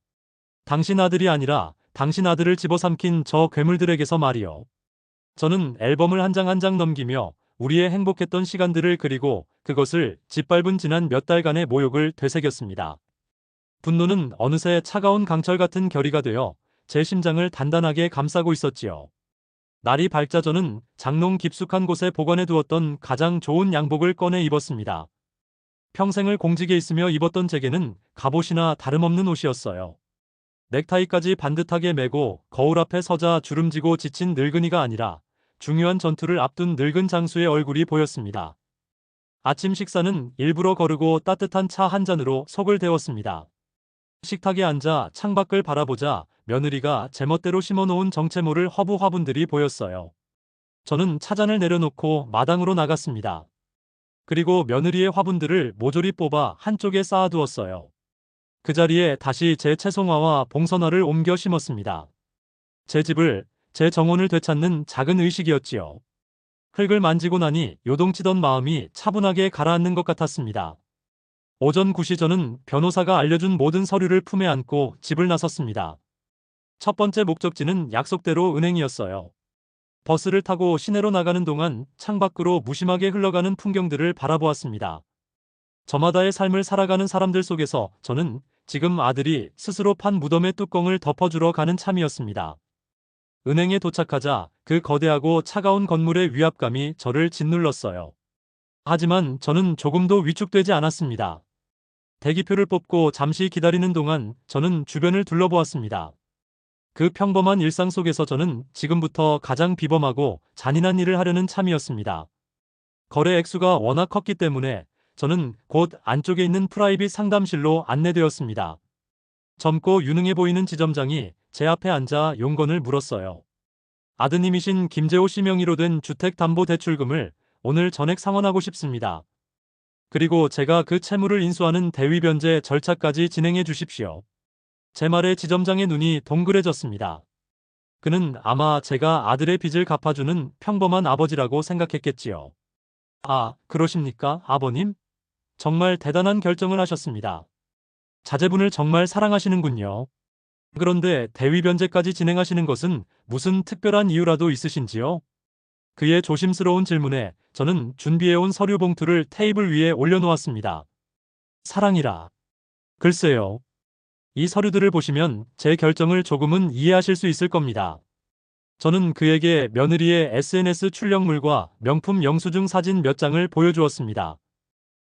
[SPEAKER 3] 당신 아들이 아니라 당신 아들을 집어삼킨 저 괴물들에게서 말이요. 저는 앨범을 한 장 한 장 넘기며 우리의 행복했던 시간들을 그리고 그것을 짓밟은 지난 몇 달간의 모욕을 되새겼습니다. 분노는 어느새 차가운 강철 같은 결의가 되어 제 심장을 단단하게 감싸고 있었지요. 날이 밝자 저는 장롱 깊숙한 곳에 보관해 두었던 가장 좋은 양복을 꺼내 입었습니다. 평생을 공직에 있으며 입었던 제게는 갑옷이나 다름없는 옷이었어요. 넥타이까지 반듯하게 매고 거울 앞에 서자 주름지고 지친 늙은이가 아니라 중요한 전투를 앞둔 늙은 장수의 얼굴이 보였습니다. 아침 식사는 일부러 거르고 따뜻한 차 한 잔으로 속을 데웠습니다. 식탁에 앉아 창밖을 바라보자 며느리가 제멋대로 심어놓은 정체모를 허브 화분들이 보였어요. 저는 차잔을 내려놓고 마당으로 나갔습니다. 그리고 며느리의 화분들을 모조리 뽑아 한쪽에 쌓아두었어요. 그 자리에 다시 제 채송화와 봉선화를 옮겨 심었습니다. 제 집을, 제 정원을 되찾는 작은 의식이었지요. 흙을 만지고 나니 요동치던 마음이 차분하게 가라앉는 것 같았습니다. 오전 9시 저는 변호사가 알려준 모든 서류를 품에 안고 집을 나섰습니다. 첫 번째 목적지는 약속대로 은행이었어요. 버스를 타고 시내로 나가는 동안 창밖으로 무심하게 흘러가는 풍경들을 바라보았습니다. 저마다의 삶을 살아가는 사람들 속에서 저는 지금 아들이 스스로 판 무덤의 뚜껑을 덮어주러 가는 참이었습니다. 은행에 도착하자 그 거대하고 차가운 건물의 위압감이 저를 짓눌렀어요. 하지만 저는 조금도 위축되지 않았습니다. 대기표를 뽑고 잠시 기다리는 동안 저는 주변을 둘러보았습니다. 그 평범한 일상 속에서 저는 지금부터 가장 비범하고 잔인한 일을 하려는 참이었습니다. 거래 액수가 워낙 컸기 때문에 저는 곧 안쪽에 있는 프라이빗 상담실로 안내되었습니다. 젊고 유능해 보이는 지점장이 제 앞에 앉아 용건을 물었어요. 아드님이신 김재호 씨 명의로 된 주택담보대출금을 오늘 전액 상환하고 싶습니다. 그리고 제가 그 채무를 인수하는 대위변제 절차까지 진행해 주십시오. 제 말에 지점장의 눈이 동그래졌습니다. 그는 아마 제가 아들의 빚을 갚아주는 평범한 아버지라고 생각했겠지요. 아, 그러십니까, 아버님? 정말 대단한 결정을 하셨습니다. 자제분을 정말 사랑하시는군요. 그런데 대위변제까지 진행하시는 것은 무슨 특별한 이유라도 있으신지요? 그의 조심스러운 질문에 저는 준비해온 서류 봉투를 테이블 위에 올려놓았습니다. 사랑이라. 글쎄요. 이 서류들을 보시면 제 결정을 조금은 이해하실 수 있을 겁니다. 저는 그에게 며느리의 SNS 출력물과 명품 영수증 사진 몇 장을 보여주었습니다.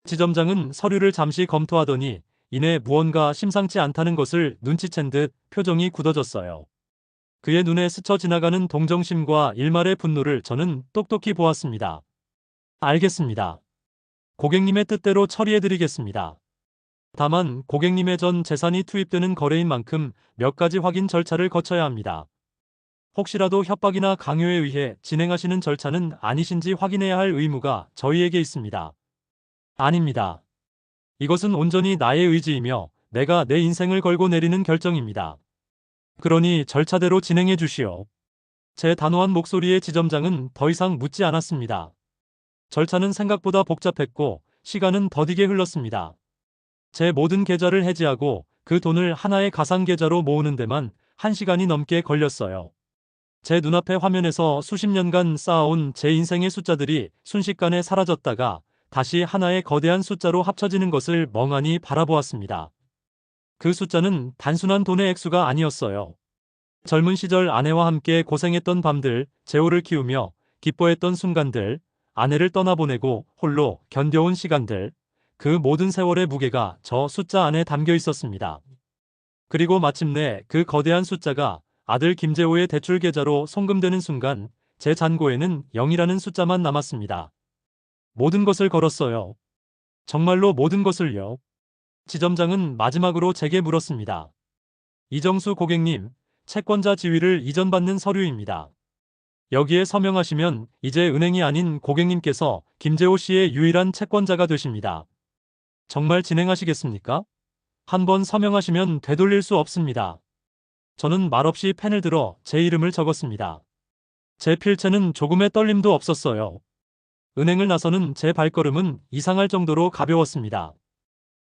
[SPEAKER 3] 지점장은 서류를 잠시 검토하더니 이내 무언가 심상치 않다는 것을 눈치챈 듯 표정이 굳어졌어요. 그의 눈에 스쳐 지나가는 동정심과 일말의 분노를 저는 똑똑히 보았습니다. 알겠습니다. 고객님의 뜻대로 처리해드리겠습니다. 다만 고객님의 전 재산이 투입되는 거래인 만큼 몇 가지 확인 절차를 거쳐야 합니다. 혹시라도 협박이나 강요에 의해 진행하시는 절차는 아니신지 확인해야 할 의무가 저희에게 있습니다. 아닙니다. 이것은 온전히 나의 의지이며 내가 내 인생을 걸고 내리는 결정입니다. 그러니 절차대로 진행해 주시오. 제 단호한 목소리에 지점장은 더 이상 묻지 않았습니다. 절차는 생각보다 복잡했고 시간은 더디게 흘렀습니다. 제 모든 계좌를 해지하고 그 돈을 하나의 가상 계좌로 모으는 데만 1시간이 넘게 걸렸어요. 제 눈앞의 화면에서 수십 년간 쌓아온 제 인생의 숫자들이 순식간에 사라졌다가 다시 하나의 거대한 숫자로 합쳐지는 것을 멍하니 바라보았습니다. 그 숫자는 단순한 돈의 액수가 아니었어요. 젊은 시절 아내와 함께 고생했던 밤들, 재호를 키우며 기뻐했던 순간들, 아내를 떠나보내고 홀로 견뎌온 시간들, 그 모든 세월의 무게가 저 숫자 안에 담겨 있었습니다. 그리고 마침내 그 거대한 숫자가 아들 김재호의 대출 계좌로 송금되는 순간 제 잔고에는 0이라는 숫자만 남았습니다. 모든 것을 걸었어요. 정말로 모든 것을요. 지점장은 마지막으로 제게 물었습니다. 이정수 고객님, 채권자 지위를 이전받는 서류입니다. 여기에 서명하시면 이제 은행이 아닌 고객님께서 김재호 씨의 유일한 채권자가 되십니다. 정말 진행하시겠습니까? 한번 서명하시면 되돌릴 수 없습니다. 저는 말없이 펜을 들어 제 이름을 적었습니다. 제 필체는 조금의 떨림도 없었어요. 은행을 나서는 제 발걸음은 이상할 정도로 가벼웠습니다.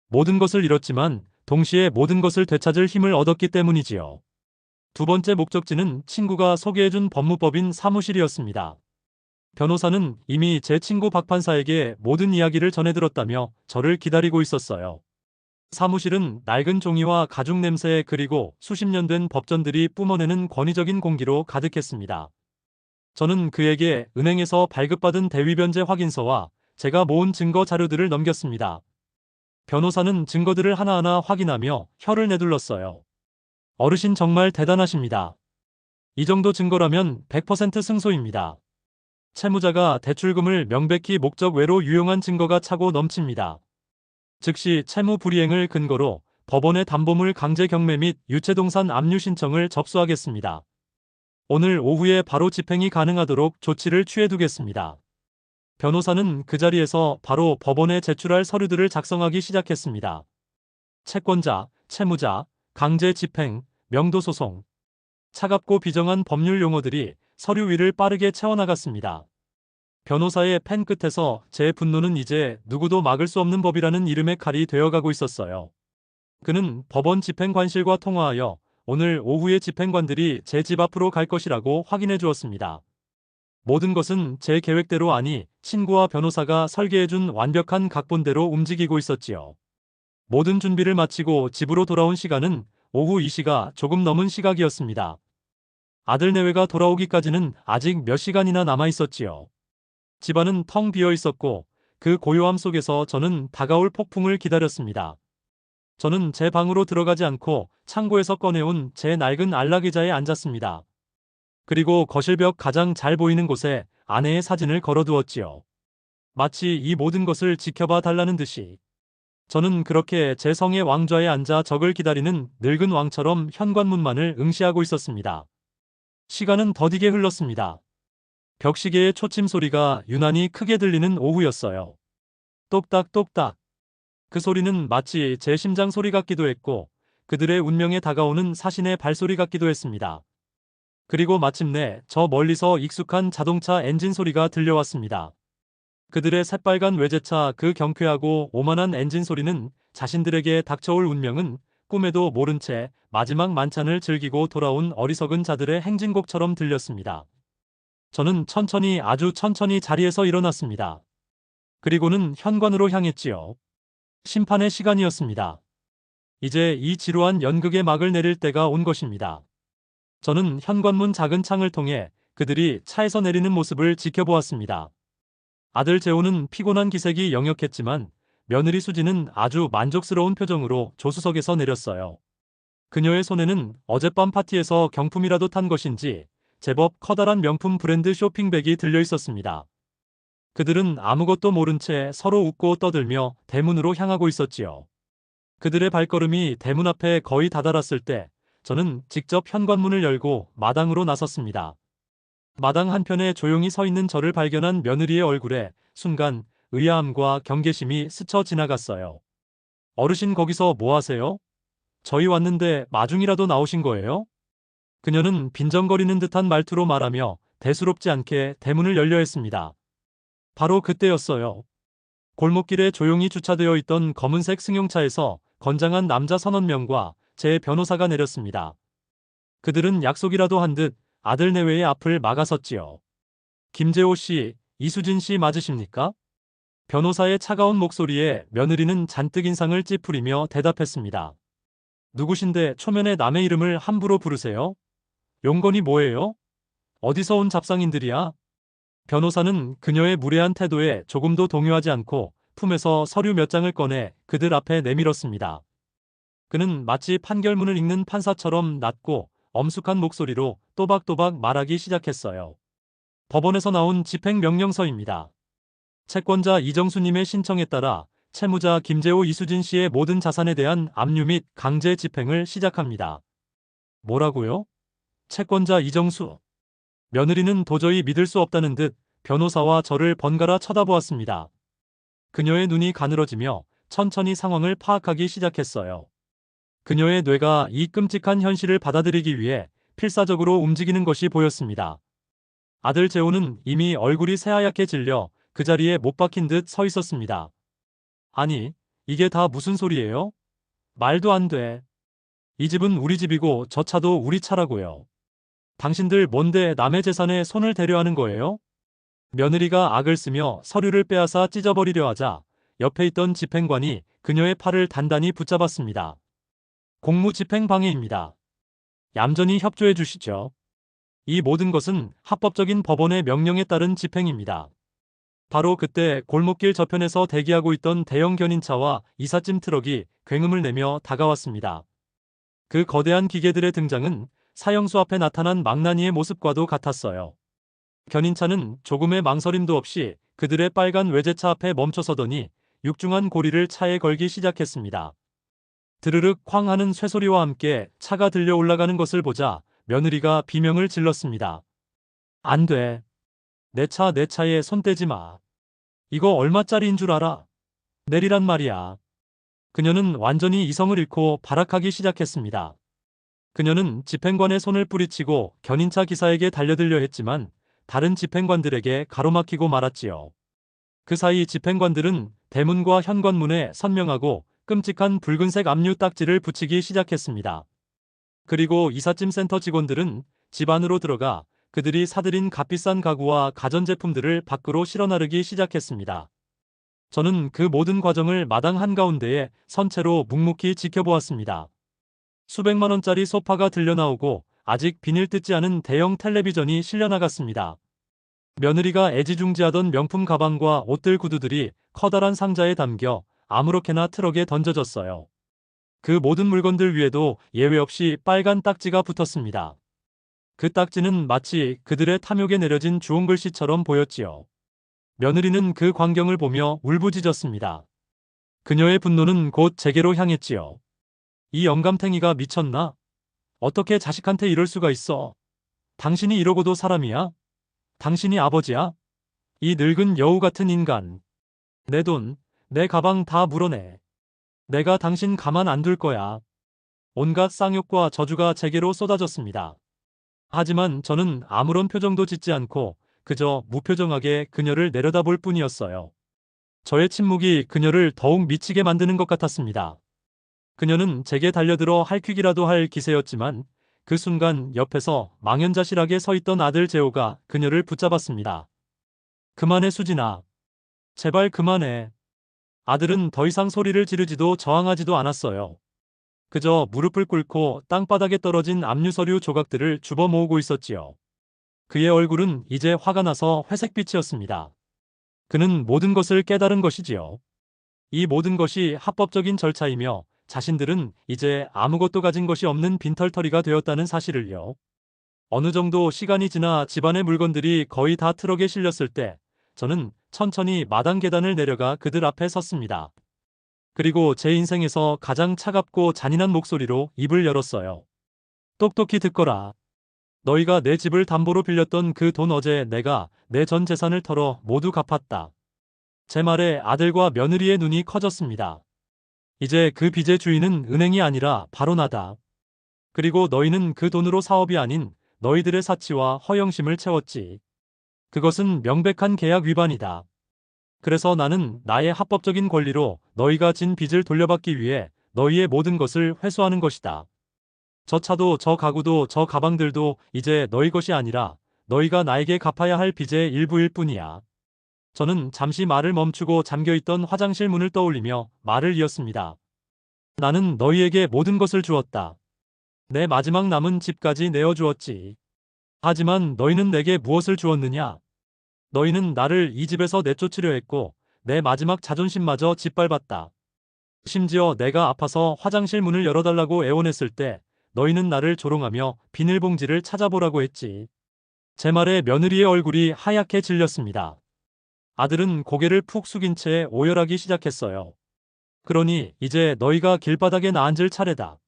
[SPEAKER 3] 모든 것을 잃었지만 동시에 모든 것을 되찾을 힘을 얻었기 때문이지요. 두 번째 목적지는 친구가 소개해준 법무법인 사무실이었습니다. 변호사는 이미 제 친구 박 판사에게 모든 이야기를 전해들었다며 저를 기다리고 있었어요. 사무실은 낡은 종이와 가죽 냄새 그리고 수십 년 된 법전들이 뿜어내는 권위적인 공기로 가득했습니다. 저는 그에게 은행에서 발급받은 대위변제 확인서와 제가 모은 증거 자료들을 넘겼습니다. 변호사는 증거들을 하나하나 확인하며 혀를 내둘렀어요. 어르신 정말 대단하십니다. 이 정도 증거라면 100% 승소입니다. 채무자가 대출금을 명백히 목적 외로 유용한 증거가 차고 넘칩니다. 즉시 채무 불이행을 근거로 법원에 담보물 강제 경매 및 유체동산 압류 신청을 접수하겠습니다. 오늘 오후에 바로 집행이 가능하도록 조치를 취해두겠습니다. 변호사는 그 자리에서 바로 법원에 제출할 서류들을 작성하기 시작했습니다. 채권자, 채무자, 강제 집행, 명도소송. 차갑고 비정한 법률 용어들이 서류 위를 빠르게 채워나갔습니다. 변호사의 펜 끝에서 제 분노는 이제 누구도 막을 수 없는 법이라는 이름의 칼이 되어가고 있었어요. 그는 법원 집행관실과 통화하여 오늘 오후에 집행관들이 제 집 앞으로 갈 것이라고 확인해 주었습니다. 모든 것은 제 계획대로 아니 친구와 변호사가 설계해준 완벽한 각본대로 움직이고 있었지요. 모든 준비를 마치고 집으로 돌아온 시간은 오후 2시가 조금 넘은 시각이었습니다. 아들 내외가 돌아오기까지는 아직 몇 시간이나 남아 있었지요. 집안은 텅 비어 있었고 그 고요함 속에서 저는 다가올 폭풍을 기다렸습니다. 저는 제 방으로 들어가지 않고 창고에서 꺼내온 제 낡은 안락의자에 앉았습니다. 그리고 거실벽 가장 잘 보이는 곳에 아내의 사진을 걸어두었지요. 마치 이 모든 것을 지켜봐 달라는 듯이. 저는 그렇게 제 성의 왕좌에 앉아 적을 기다리는 늙은 왕처럼 현관문만을 응시하고 있었습니다. 시간은 더디게 흘렀습니다. 벽시계의 초침 소리가 유난히 크게 들리는 오후였어요. 똑딱똑딱. 그 소리는 마치 제 심장 소리 같기도 했고 그들의 운명에 다가오는 사신의 발소리 같기도 했습니다. 그리고 마침내 저 멀리서 익숙한 자동차 엔진 소리가 들려왔습니다. 그들의 새빨간 외제차 그 경쾌하고 오만한 엔진 소리는 자신들에게 닥쳐올 운명은 꿈에도 모른 채 마지막 만찬을 즐기고 돌아온 어리석은 자들의 행진곡처럼 들렸습니다. 저는 천천히 아주 천천히 자리에서 일어났습니다. 그리고는 현관으로 향했지요. 심판의 시간이었습니다. 이제 이 지루한 연극의 막을 내릴 때가 온 것입니다. 저는 현관문 작은 창을 통해 그들이 차에서 내리는 모습을 지켜보았습니다. 아들 재호는 피곤한 기색이 역력했지만 며느리 수지는 아주 만족스러운 표정으로 조수석에서 내렸어요. 그녀의 손에는 어젯밤 파티에서 경품이라도 탄 것인지 제법 커다란 명품 브랜드 쇼핑백이 들려 있었습니다. 그들은 아무것도 모른 채 서로 웃고 떠들며 대문으로 향하고 있었지요. 그들의 발걸음이 대문 앞에 거의 다다랐을 때 저는 직접 현관문을 열고 마당으로 나섰습니다. 마당 한편에 조용히 서 있는 저를 발견한 며느리의 얼굴에 순간 의아함과 경계심이 스쳐 지나갔어요. 어르신 거기서 뭐 하세요? 저희 왔는데 마중이라도 나오신 거예요? 그녀는 빈정거리는 듯한 말투로 말하며 대수롭지 않게 대문을 열려 했습니다. 바로 그때였어요. 골목길에 조용히 주차되어 있던 검은색 승용차에서 건장한 남자 선원 명과 제 변호사가 내렸습니다. 그들은 약속이라도 한 듯 아들 내외의 앞을 막아섰지요. 김재호 씨, 이수진 씨 맞으십니까? 변호사의 차가운 목소리에 며느리는 잔뜩 인상을 찌푸리며 대답했습니다. 누구신데 초면에 남의 이름을 함부로 부르세요? 용건이 뭐예요? 어디서 온 잡상인들이야? 변호사는 그녀의 무례한 태도에 조금도 동요하지 않고 품에서 서류 몇 장을 꺼내 그들 앞에 내밀었습니다. 그는 마치 판결문을 읽는 판사처럼 낮고 엄숙한 목소리로 또박또박 말하기 시작했어요. 법원에서 나온 집행명령서입니다. 채권자 이정수님의 신청에 따라 채무자 김재호 이수진 씨의 모든 자산에 대한 압류 및 강제 집행을 시작합니다. 뭐라고요? 채권자 이정수. 며느리는 도저히 믿을 수 없다는 듯 변호사와 저를 번갈아 쳐다보았습니다. 그녀의 눈이 가늘어지며 천천히 상황을 파악하기 시작했어요. 그녀의 뇌가 이 끔찍한 현실을 받아들이기 위해 필사적으로 움직이는 것이 보였습니다. 아들 재호는 이미 얼굴이 새하얗게 질려 그 자리에 못 박힌 듯 서 있었습니다. 아니, 이게 다 무슨 소리예요? 말도 안 돼. 이 집은 우리 집이고 저 차도 우리 차라고요. 당신들 뭔데 남의 재산에 손을 대려 하는 거예요? 며느리가 악을 쓰며 서류를 빼앗아 찢어버리려 하자 옆에 있던 집행관이 그녀의 팔을 단단히 붙잡았습니다. 공무집행방해입니다. 얌전히 협조해 주시죠. 이 모든 것은 합법적인 법원의 명령에 따른 집행입니다. 바로 그때 골목길 저편에서 대기하고 있던 대형 견인차와 이삿짐 트럭이 굉음을 내며 다가왔습니다. 그 거대한 기계들의 등장은 사형수 앞에 나타난 망나니의 모습과도 같았어요. 견인차는 조금의 망설임도 없이 그들의 빨간 외제차 앞에 멈춰서더니 육중한 고리를 차에 걸기 시작했습니다. 드르륵 쾅 하는 쇠소리와 함께 차가 들려 올라가는 것을 보자 며느리가 비명을 질렀습니다. 안 돼. 내 차에 손 떼지 마. 이거 얼마짜리인 줄 알아? 내리란 말이야. 그녀는 완전히 이성을 잃고 발악하기 시작했습니다. 그녀는 집행관의 손을 뿌리치고 견인차 기사에게 달려들려 했지만 다른 집행관들에게 가로막히고 말았지요. 그 사이 집행관들은 대문과 현관문에 선명하고 끔찍한 붉은색 압류 딱지를 붙이기 시작했습니다. 그리고 이삿짐 센터 직원들은 집 안으로 들어가 그들이 사들인 값비싼 가구와 가전제품들을 밖으로 실어 나르기 시작했습니다. 저는 그 모든 과정을 마당 한가운데에 선체로 묵묵히 지켜보았습니다. 수백만 원짜리 소파가 들려나오고 아직 비닐 뜯지 않은 대형 텔레비전이 실려나갔습니다. 며느리가 애지중지하던 명품 가방과 옷들 구두들이 커다란 상자에 담겨 아무렇게나 트럭에 던져졌어요. 그 모든 물건들 위에도 예외 없이 빨간 딱지가 붙었습니다. 그 딱지는 마치 그들의 탐욕에 내려진 주홍 글씨처럼 보였지요. 며느리는 그 광경을 보며 울부짖었습니다. 그녀의 분노는 곧 제게로 향했지요. 이 영감탱이가 미쳤나? 어떻게 자식한테 이럴 수가 있어? 당신이 이러고도 사람이야? 당신이 아버지야? 이 늙은 여우 같은 인간. 내 돈, 내 가방 다 물어내. 내가 당신 가만 안 둘 거야. 온갖 쌍욕과 저주가 제게로 쏟아졌습니다. 하지만 저는 아무런 표정도 짓지 않고 그저 무표정하게 그녀를 내려다볼 뿐이었어요. 저의 침묵이 그녀를 더욱 미치게 만드는 것 같았습니다. 그녀는 제게 달려들어 할퀴기라도 할 기세였지만 그 순간 옆에서 망연자실하게 서 있던 아들 재호가 그녀를 붙잡았습니다. 그만해 수진아. 제발 그만해. 아들은 더 이상 소리를 지르지도 저항하지도 않았어요. 그저 무릎을 꿇고 땅바닥에 떨어진 압류서류 조각들을 주워 모으고 있었지요. 그의 얼굴은 이제 화가 나서 회색빛이었습니다. 그는 모든 것을 깨달은 것이지요. 이 모든 것이 합법적인 절차이며 자신들은 이제 아무것도 가진 것이 없는 빈털터리가 되었다는 사실을요. 어느 정도 시간이 지나 집안의 물건들이 거의 다 트럭에 실렸을 때 저는 천천히 마당 계단을 내려가 그들 앞에 섰습니다. 그리고 제 인생에서 가장 차갑고 잔인한 목소리로 입을 열었어요. 똑똑히 듣거라. 너희가 내 집을 담보로 빌렸던 그 돈 어제 내가 내 전 재산을 털어 모두 갚았다. 제 말에 아들과 며느리의 눈이 커졌습니다. 이제 그 빚의 주인은 은행이 아니라 바로 나다. 그리고 너희는 그 돈으로 사업이 아닌 너희들의 사치와 허영심을 채웠지. 그것은 명백한 계약 위반이다. 그래서 나는 나의 합법적인 권리로 너희가 진 빚을 돌려받기 위해 너희의 모든 것을 회수하는 것이다. 저 차도 저 가구도 저 가방들도 이제 너희 것이 아니라 너희가 나에게 갚아야 할 빚의 일부일 뿐이야. 저는 잠시 말을 멈추고 잠겨있던 화장실 문을 떠올리며 말을 이었습니다. 나는 너희에게 모든 것을 주었다. 내 마지막 남은 집까지 내어주었지. 하지만 너희는 내게 무엇을 주었느냐? 너희는 나를 이 집에서 내쫓으려 했고 내 마지막 자존심마저 짓밟았다. 심지어 내가 아파서 화장실 문을 열어달라고 애원했을 때 너희는 나를 조롱하며 비닐봉지를 찾아보라고 했지. 제 말에 며느리의 얼굴이 하얗게 질렸습니다. 아들은 고개를 푹 숙인 채 오열하기 시작했어요. 그러니 이제 너희가 길바닥에 나앉을 차례다.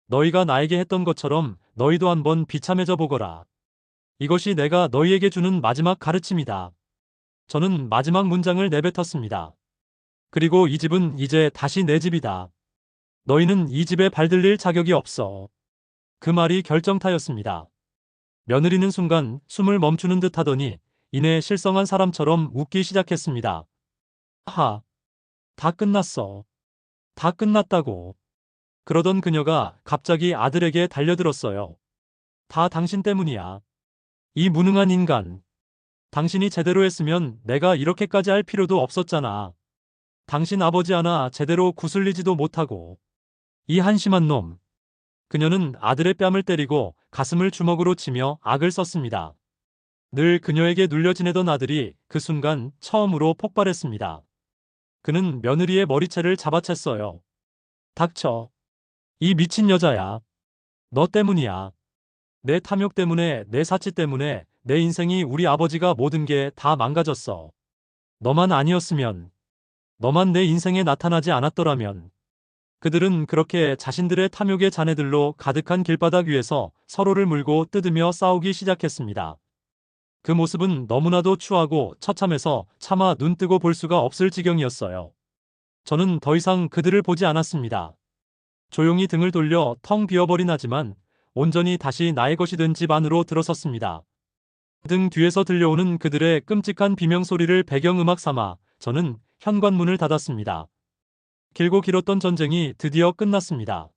[SPEAKER 3] 너희가 나에게 했던 것처럼 너희도 한번 비참해져 보거라. 이것이 내가 너희에게 주는 마지막 가르침이다. 저는 마지막 문장을 내뱉었습니다. 그리고 이 집은 이제 다시 내 집이다. 너희는 이 집에 발들릴 자격이 없어. 그 말이 결정타였습니다. 며느리는 순간 숨을 멈추는 듯 하더니 이내 실성한 사람처럼 웃기 시작했습니다. 하하, 다 끝났어. 다 끝났다고. 그러던 그녀가 갑자기 아들에게 달려들었어요. 다 당신 때문이야. 이 무능한 인간. 당신이 제대로 했으면 내가 이렇게까지 할 필요도 없었잖아. 당신 아버지 하나 제대로 구슬리지도 못하고. 이 한심한 놈. 그녀는 아들의 뺨을 때리고 가슴을 주먹으로 치며 악을 썼습니다. 늘 그녀에게 눌려 지내던 아들이 그 순간 처음으로 폭발했습니다. 그는 며느리의 머리채를 잡아챘어요. 닥쳐. 이 미친 여자야. 너 때문이야. 내 탐욕 때문에, 내 사치 때문에 내 인생이 우리 아버지가 모든 게 다 망가졌어. 너만 아니었으면, 너만 내 인생에 나타나지 않았더라면. 그들은 그렇게 자신들의 탐욕의 잔해들로 가득한 길바닥 위에서 서로를 물고 뜯으며 싸우기 시작했습니다. 그 모습은 너무나도 추하고 처참해서 차마 눈뜨고 볼 수가 없을 지경이었어요. 저는 더 이상 그들을 보지 않았습니다. 조용히 등을 돌려 텅 비어버린 하지만 온전히 다시 나의 것이 된 집 안으로 들어섰습니다. 등 뒤에서 들려오는 그들의 끔찍한 비명소리를 배경음악 삼아 저는 현관문을 닫았습니다. 길고 길었던 전쟁이 드디어 끝났습니다.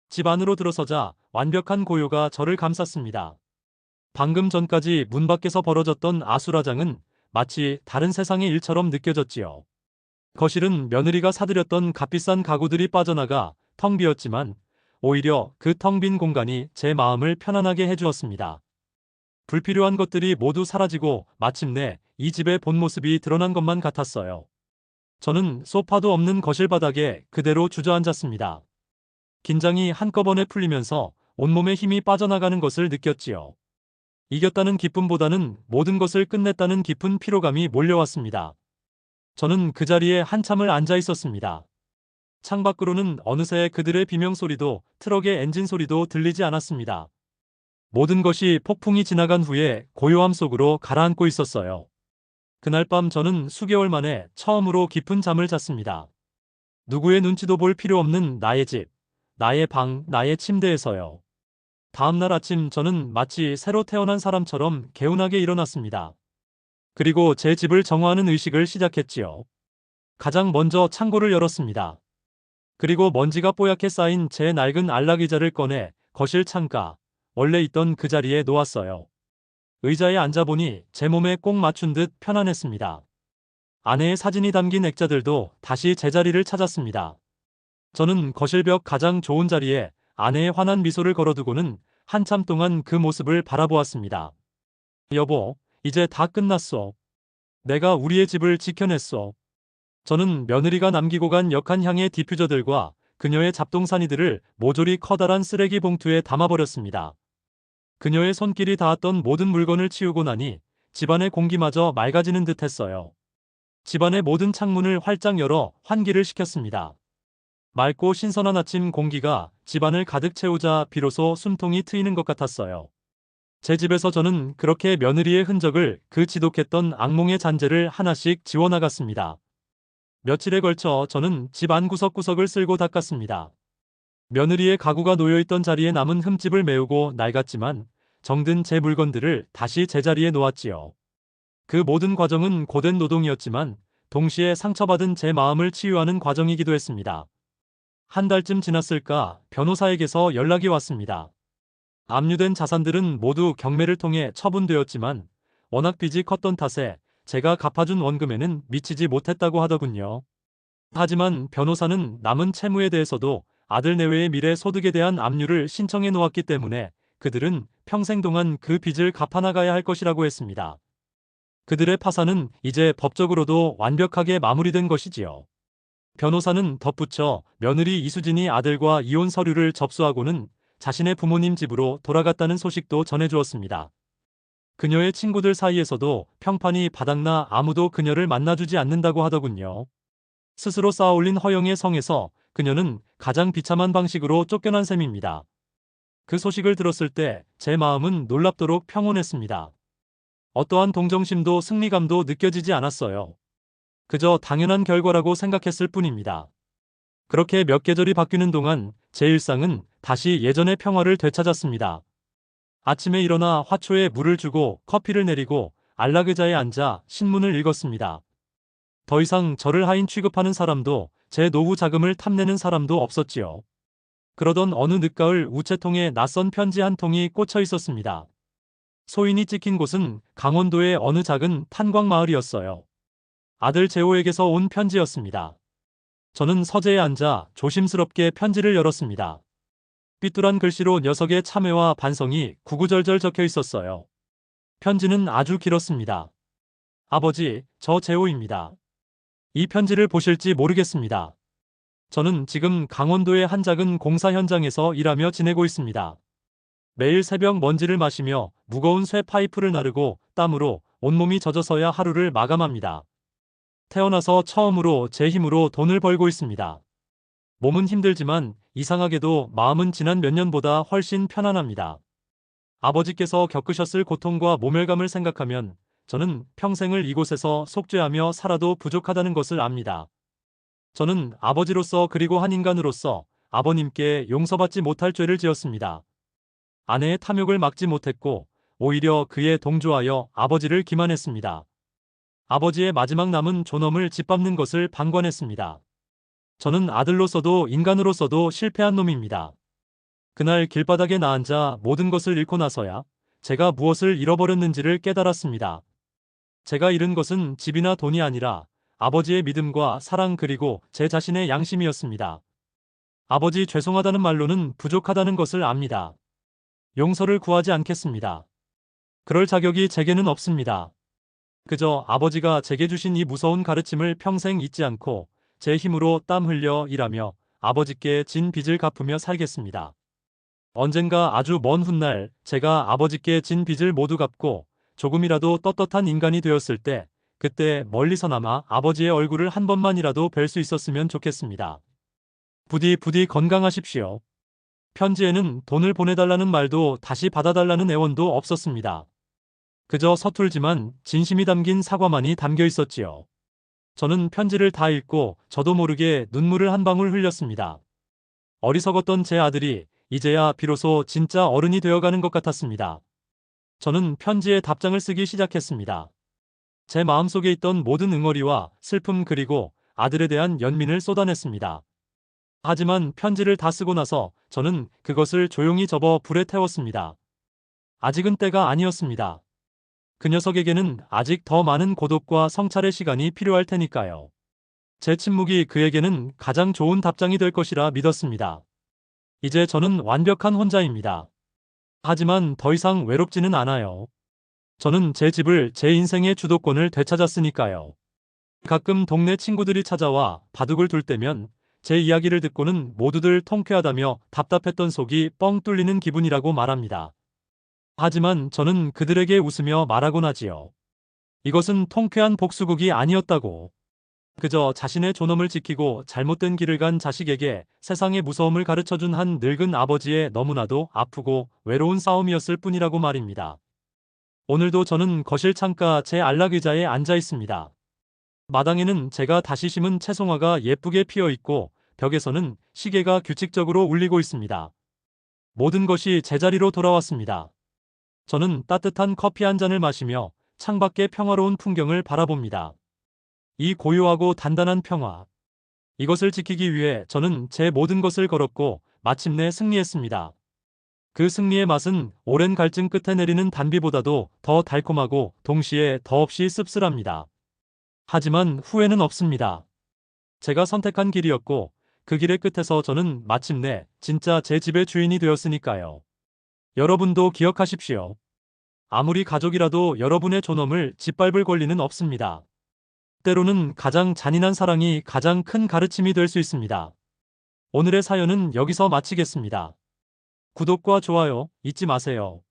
[SPEAKER 3] 집 안으로 들어서자 완벽한 고요가 저를 감쌌습니다. 방금 전까지 문 밖에서 벌어졌던 아수라장은 마치 다른 세상의 일처럼 느껴졌지요. 거실은 며느리가 사들였던 값비싼 가구들이 빠져나가 텅 비었지만 오히려 그 텅 빈 공간이 제 마음을 편안하게 해주었습니다. 불필요한 것들이 모두 사라지고 마침내 이 집의 본 모습이 드러난 것만 같았어요. 저는 소파도 없는 거실 바닥에 그대로 주저앉았습니다. 긴장이 한꺼번에 풀리면서 온몸에 힘이 빠져나가는 것을 느꼈지요. 이겼다는 기쁨보다는 모든 것을 끝냈다는 깊은 피로감이 몰려왔습니다. 저는 그 자리에 한참을 앉아 있었습니다. 창밖으로는 어느새 그들의 비명소리도 트럭의 엔진 소리도 들리지 않았습니다. 모든 것이 폭풍이 지나간 후에 고요함 속으로 가라앉고 있었어요. 그날 밤 저는 수개월 만에 처음으로 깊은 잠을 잤습니다. 누구의 눈치도 볼 필요 없는 나의 집, 나의 방, 나의 침대에서요. 다음날 아침 저는 마치 새로 태어난 사람처럼 개운하게 일어났습니다. 그리고 제 집을 정화하는 의식을 시작했지요. 가장 먼저 창고를 열었습니다. 그리고 먼지가 뽀얗게 쌓인 제 낡은 안락의자를 꺼내 거실 창가, 원래 있던 그 자리에 놓았어요. 의자에 앉아보니 제 몸에 꼭 맞춘 듯 편안했습니다. 아내의 사진이 담긴 액자들도 다시 제자리를 찾았습니다. 저는 거실벽 가장 좋은 자리에 아내의 환한 미소를 걸어두고는 한참 동안 그 모습을 바라보았습니다. 여보, 이제 다 끝났어. 내가 우리의 집을 지켜냈어. 저는 며느리가 남기고 간 역한 향의 디퓨저들과 그녀의 잡동사니들을 모조리 커다란 쓰레기 봉투에 담아버렸습니다. 그녀의 손길이 닿았던 모든 물건을 치우고 나니 집안의 공기마저 맑아지는 듯 했어요. 집안의 모든 창문을 활짝 열어 환기를 시켰습니다. 맑고 신선한 아침 공기가 집안을 가득 채우자 비로소 숨통이 트이는 것 같았어요. 제 집에서 저는 그렇게 며느리의 흔적을 그 지독했던 악몽의 잔재를 하나씩 지워나갔습니다. 며칠에 걸쳐 저는 집 안 구석구석을 쓸고 닦았습니다. 며느리의 가구가 놓여있던 자리에 남은 흠집을 메우고 낡았지만 정든 제 물건들을 다시 제자리에 놓았지요. 그 모든 과정은 고된 노동이었지만 동시에 상처받은 제 마음을 치유하는 과정이기도 했습니다. 한 달쯤 지났을까 변호사에게서 연락이 왔습니다. 압류된 자산들은 모두 경매를 통해 처분되었지만 워낙 빚이 컸던 탓에 제가 갚아준 원금에는 미치지 못했다고 하더군요. 하지만 변호사는 남은 채무에 대해서도 아들 내외의 미래 소득에 대한 압류를 신청해 놓았기 때문에 그들은 평생 동안 그 빚을 갚아나가야 할 것이라고 했습니다. 그들의 파산은 이제 법적으로도 완벽하게 마무리된 것이지요. 변호사는 덧붙여 며느리 이수진이 아들과 이혼 서류를 접수하고는 자신의 부모님 집으로 돌아갔다는 소식도 전해주었습니다. 그녀의 친구들 사이에서도 평판이 바닥나 아무도 그녀를 만나주지 않는다고 하더군요. 스스로 쌓아올린 허영의 성에서 그녀는 가장 비참한 방식으로 쫓겨난 셈입니다. 그 소식을 들었을 때 제 마음은 놀랍도록 평온했습니다. 어떠한 동정심도 승리감도 느껴지지 않았어요. 그저 당연한 결과라고 생각했을 뿐입니다. 그렇게 몇 계절이 바뀌는 동안 제 일상은 다시 예전의 평화를 되찾았습니다. 아침에 일어나 화초에 물을 주고 커피를 내리고 안락의자에 앉아 신문을 읽었습니다. 더 이상 저를 하인 취급하는 사람도 제 노후 자금을 탐내는 사람도 없었지요. 그러던 어느 늦가을 우체통에 낯선 편지 한 통이 꽂혀 있었습니다. 소인이 찍힌 곳은 강원도의 어느 작은 탄광 마을이었어요. 아들 재호에게서 온 편지였습니다. 저는 서재에 앉아 조심스럽게 편지를 열었습니다. 삐뚤한 글씨로 녀석의 참회와 반성이 구구절절 적혀 있었어요. 편지는 아주 길었습니다. 아버지, 저 재호입니다. 이 편지를 보실지 모르겠습니다. 저는 지금 강원도의 한 작은 공사 현장에서 일하며 지내고 있습니다. 매일 새벽 먼지를 마시며 무거운 쇠 파이프를 나르고 땀으로 온몸이 젖어서야 하루를 마감합니다. 태어나서 처음으로 제 힘으로 돈을 벌고 있습니다. 몸은 힘들지만 이상하게도 마음은 지난 몇 년보다 훨씬 편안합니다. 아버지께서 겪으셨을 고통과 모멸감을 생각하면 저는 평생을 이곳에서 속죄하며 살아도 부족하다는 것을 압니다. 저는 아버지로서 그리고 한 인간으로서 아버님께 용서받지 못할 죄를 지었습니다. 아내의 탐욕을 막지 못했고 오히려 그에 동조하여 아버지를 기만했습니다. 아버지의 마지막 남은 존엄을 짓밟는 것을 방관했습니다. 저는 아들로서도 인간으로서도 실패한 놈입니다. 그날 길바닥에 나앉아 모든 것을 잃고 나서야 제가 무엇을 잃어버렸는지를 깨달았습니다. 제가 잃은 것은 집이나 돈이 아니라 아버지의 믿음과 사랑 그리고 제 자신의 양심이었습니다. 아버지 죄송하다는 말로는 부족하다는 것을 압니다. 용서를 구하지 않겠습니다. 그럴 자격이 제게는 없습니다. 그저 아버지가 제게 주신 이 무서운 가르침을 평생 잊지 않고 제 힘으로 땀 흘려 일하며 아버지께 진 빚을 갚으며 살겠습니다. 언젠가 아주 먼 훗날 제가 아버지께 진 빚을 모두 갚고 조금이라도 떳떳한 인간이 되었을 때 그때 멀리서나마 아버지의 얼굴을 한 번만이라도 뵐 수 있었으면 좋겠습니다. 부디 건강하십시오. 편지에는 돈을 보내달라는 말도 다시 받아달라는 애원도 없었습니다. 그저 서툴지만 진심이 담긴 사과만이 담겨 있었지요. 저는 편지를 다 읽고 저도 모르게 눈물을 한 방울 흘렸습니다. 어리석었던 제 아들이 이제야 비로소 진짜 어른이 되어가는 것 같았습니다. 저는 편지에 답장을 쓰기 시작했습니다. 제 마음속에 있던 모든 응어리와 슬픔 그리고 아들에 대한 연민을 쏟아냈습니다. 하지만 편지를 다 쓰고 나서 저는 그것을 조용히 접어 불에 태웠습니다. 아직은 때가 아니었습니다. 그 녀석에게는 아직 더 많은 고독과 성찰의 시간이 필요할 테니까요. 제 침묵이 그에게는 가장 좋은 답장이 될 것이라 믿었습니다. 이제 저는 완벽한 혼자입니다. 하지만 더 이상 외롭지는 않아요. 저는 제 집을 제 인생의 주도권을 되찾았으니까요. 가끔 동네 친구들이 찾아와 바둑을 둘 때면 제 이야기를 듣고는 모두들 통쾌하다며 답답했던 속이 뻥 뚫리는 기분이라고 말합니다. 하지만 저는 그들에게 웃으며 말하곤 하지요. 이것은 통쾌한 복수극이 아니었다고. 그저 자신의 존엄을 지키고 잘못된 길을 간 자식에게 세상의 무서움을 가르쳐준 한 늙은 아버지의 너무나도 아프고 외로운 싸움이었을 뿐이라고 말입니다. 오늘도 저는 거실 창가 제 안락의자에 앉아 있습니다. 마당에는 제가 다시 심은 채송화가 예쁘게 피어 있고 벽에서는 시계가 규칙적으로 울리고 있습니다. 모든 것이 제자리로 돌아왔습니다. 저는 따뜻한 커피 한 잔을 마시며 창밖의 평화로운 풍경을 바라봅니다. 이 고요하고 단단한 평화. 이것을 지키기 위해 저는 제 모든 것을 걸었고 마침내 승리했습니다. 그 승리의 맛은 오랜 갈증 끝에 내리는 단비보다도 더 달콤하고 동시에 더없이 씁쓸합니다. 하지만 후회는 없습니다. 제가 선택한 길이었고 그 길의 끝에서 저는 마침내 진짜 제 집의 주인이 되었으니까요. 여러분도 기억하십시오. 아무리 가족이라도 여러분의 존엄을 짓밟을 권리는 없습니다. 때로는 가장 잔인한 사랑이 가장 큰 가르침이 될 수 있습니다. 오늘의 사연은 여기서 마치겠습니다. 구독과 좋아요 잊지 마세요.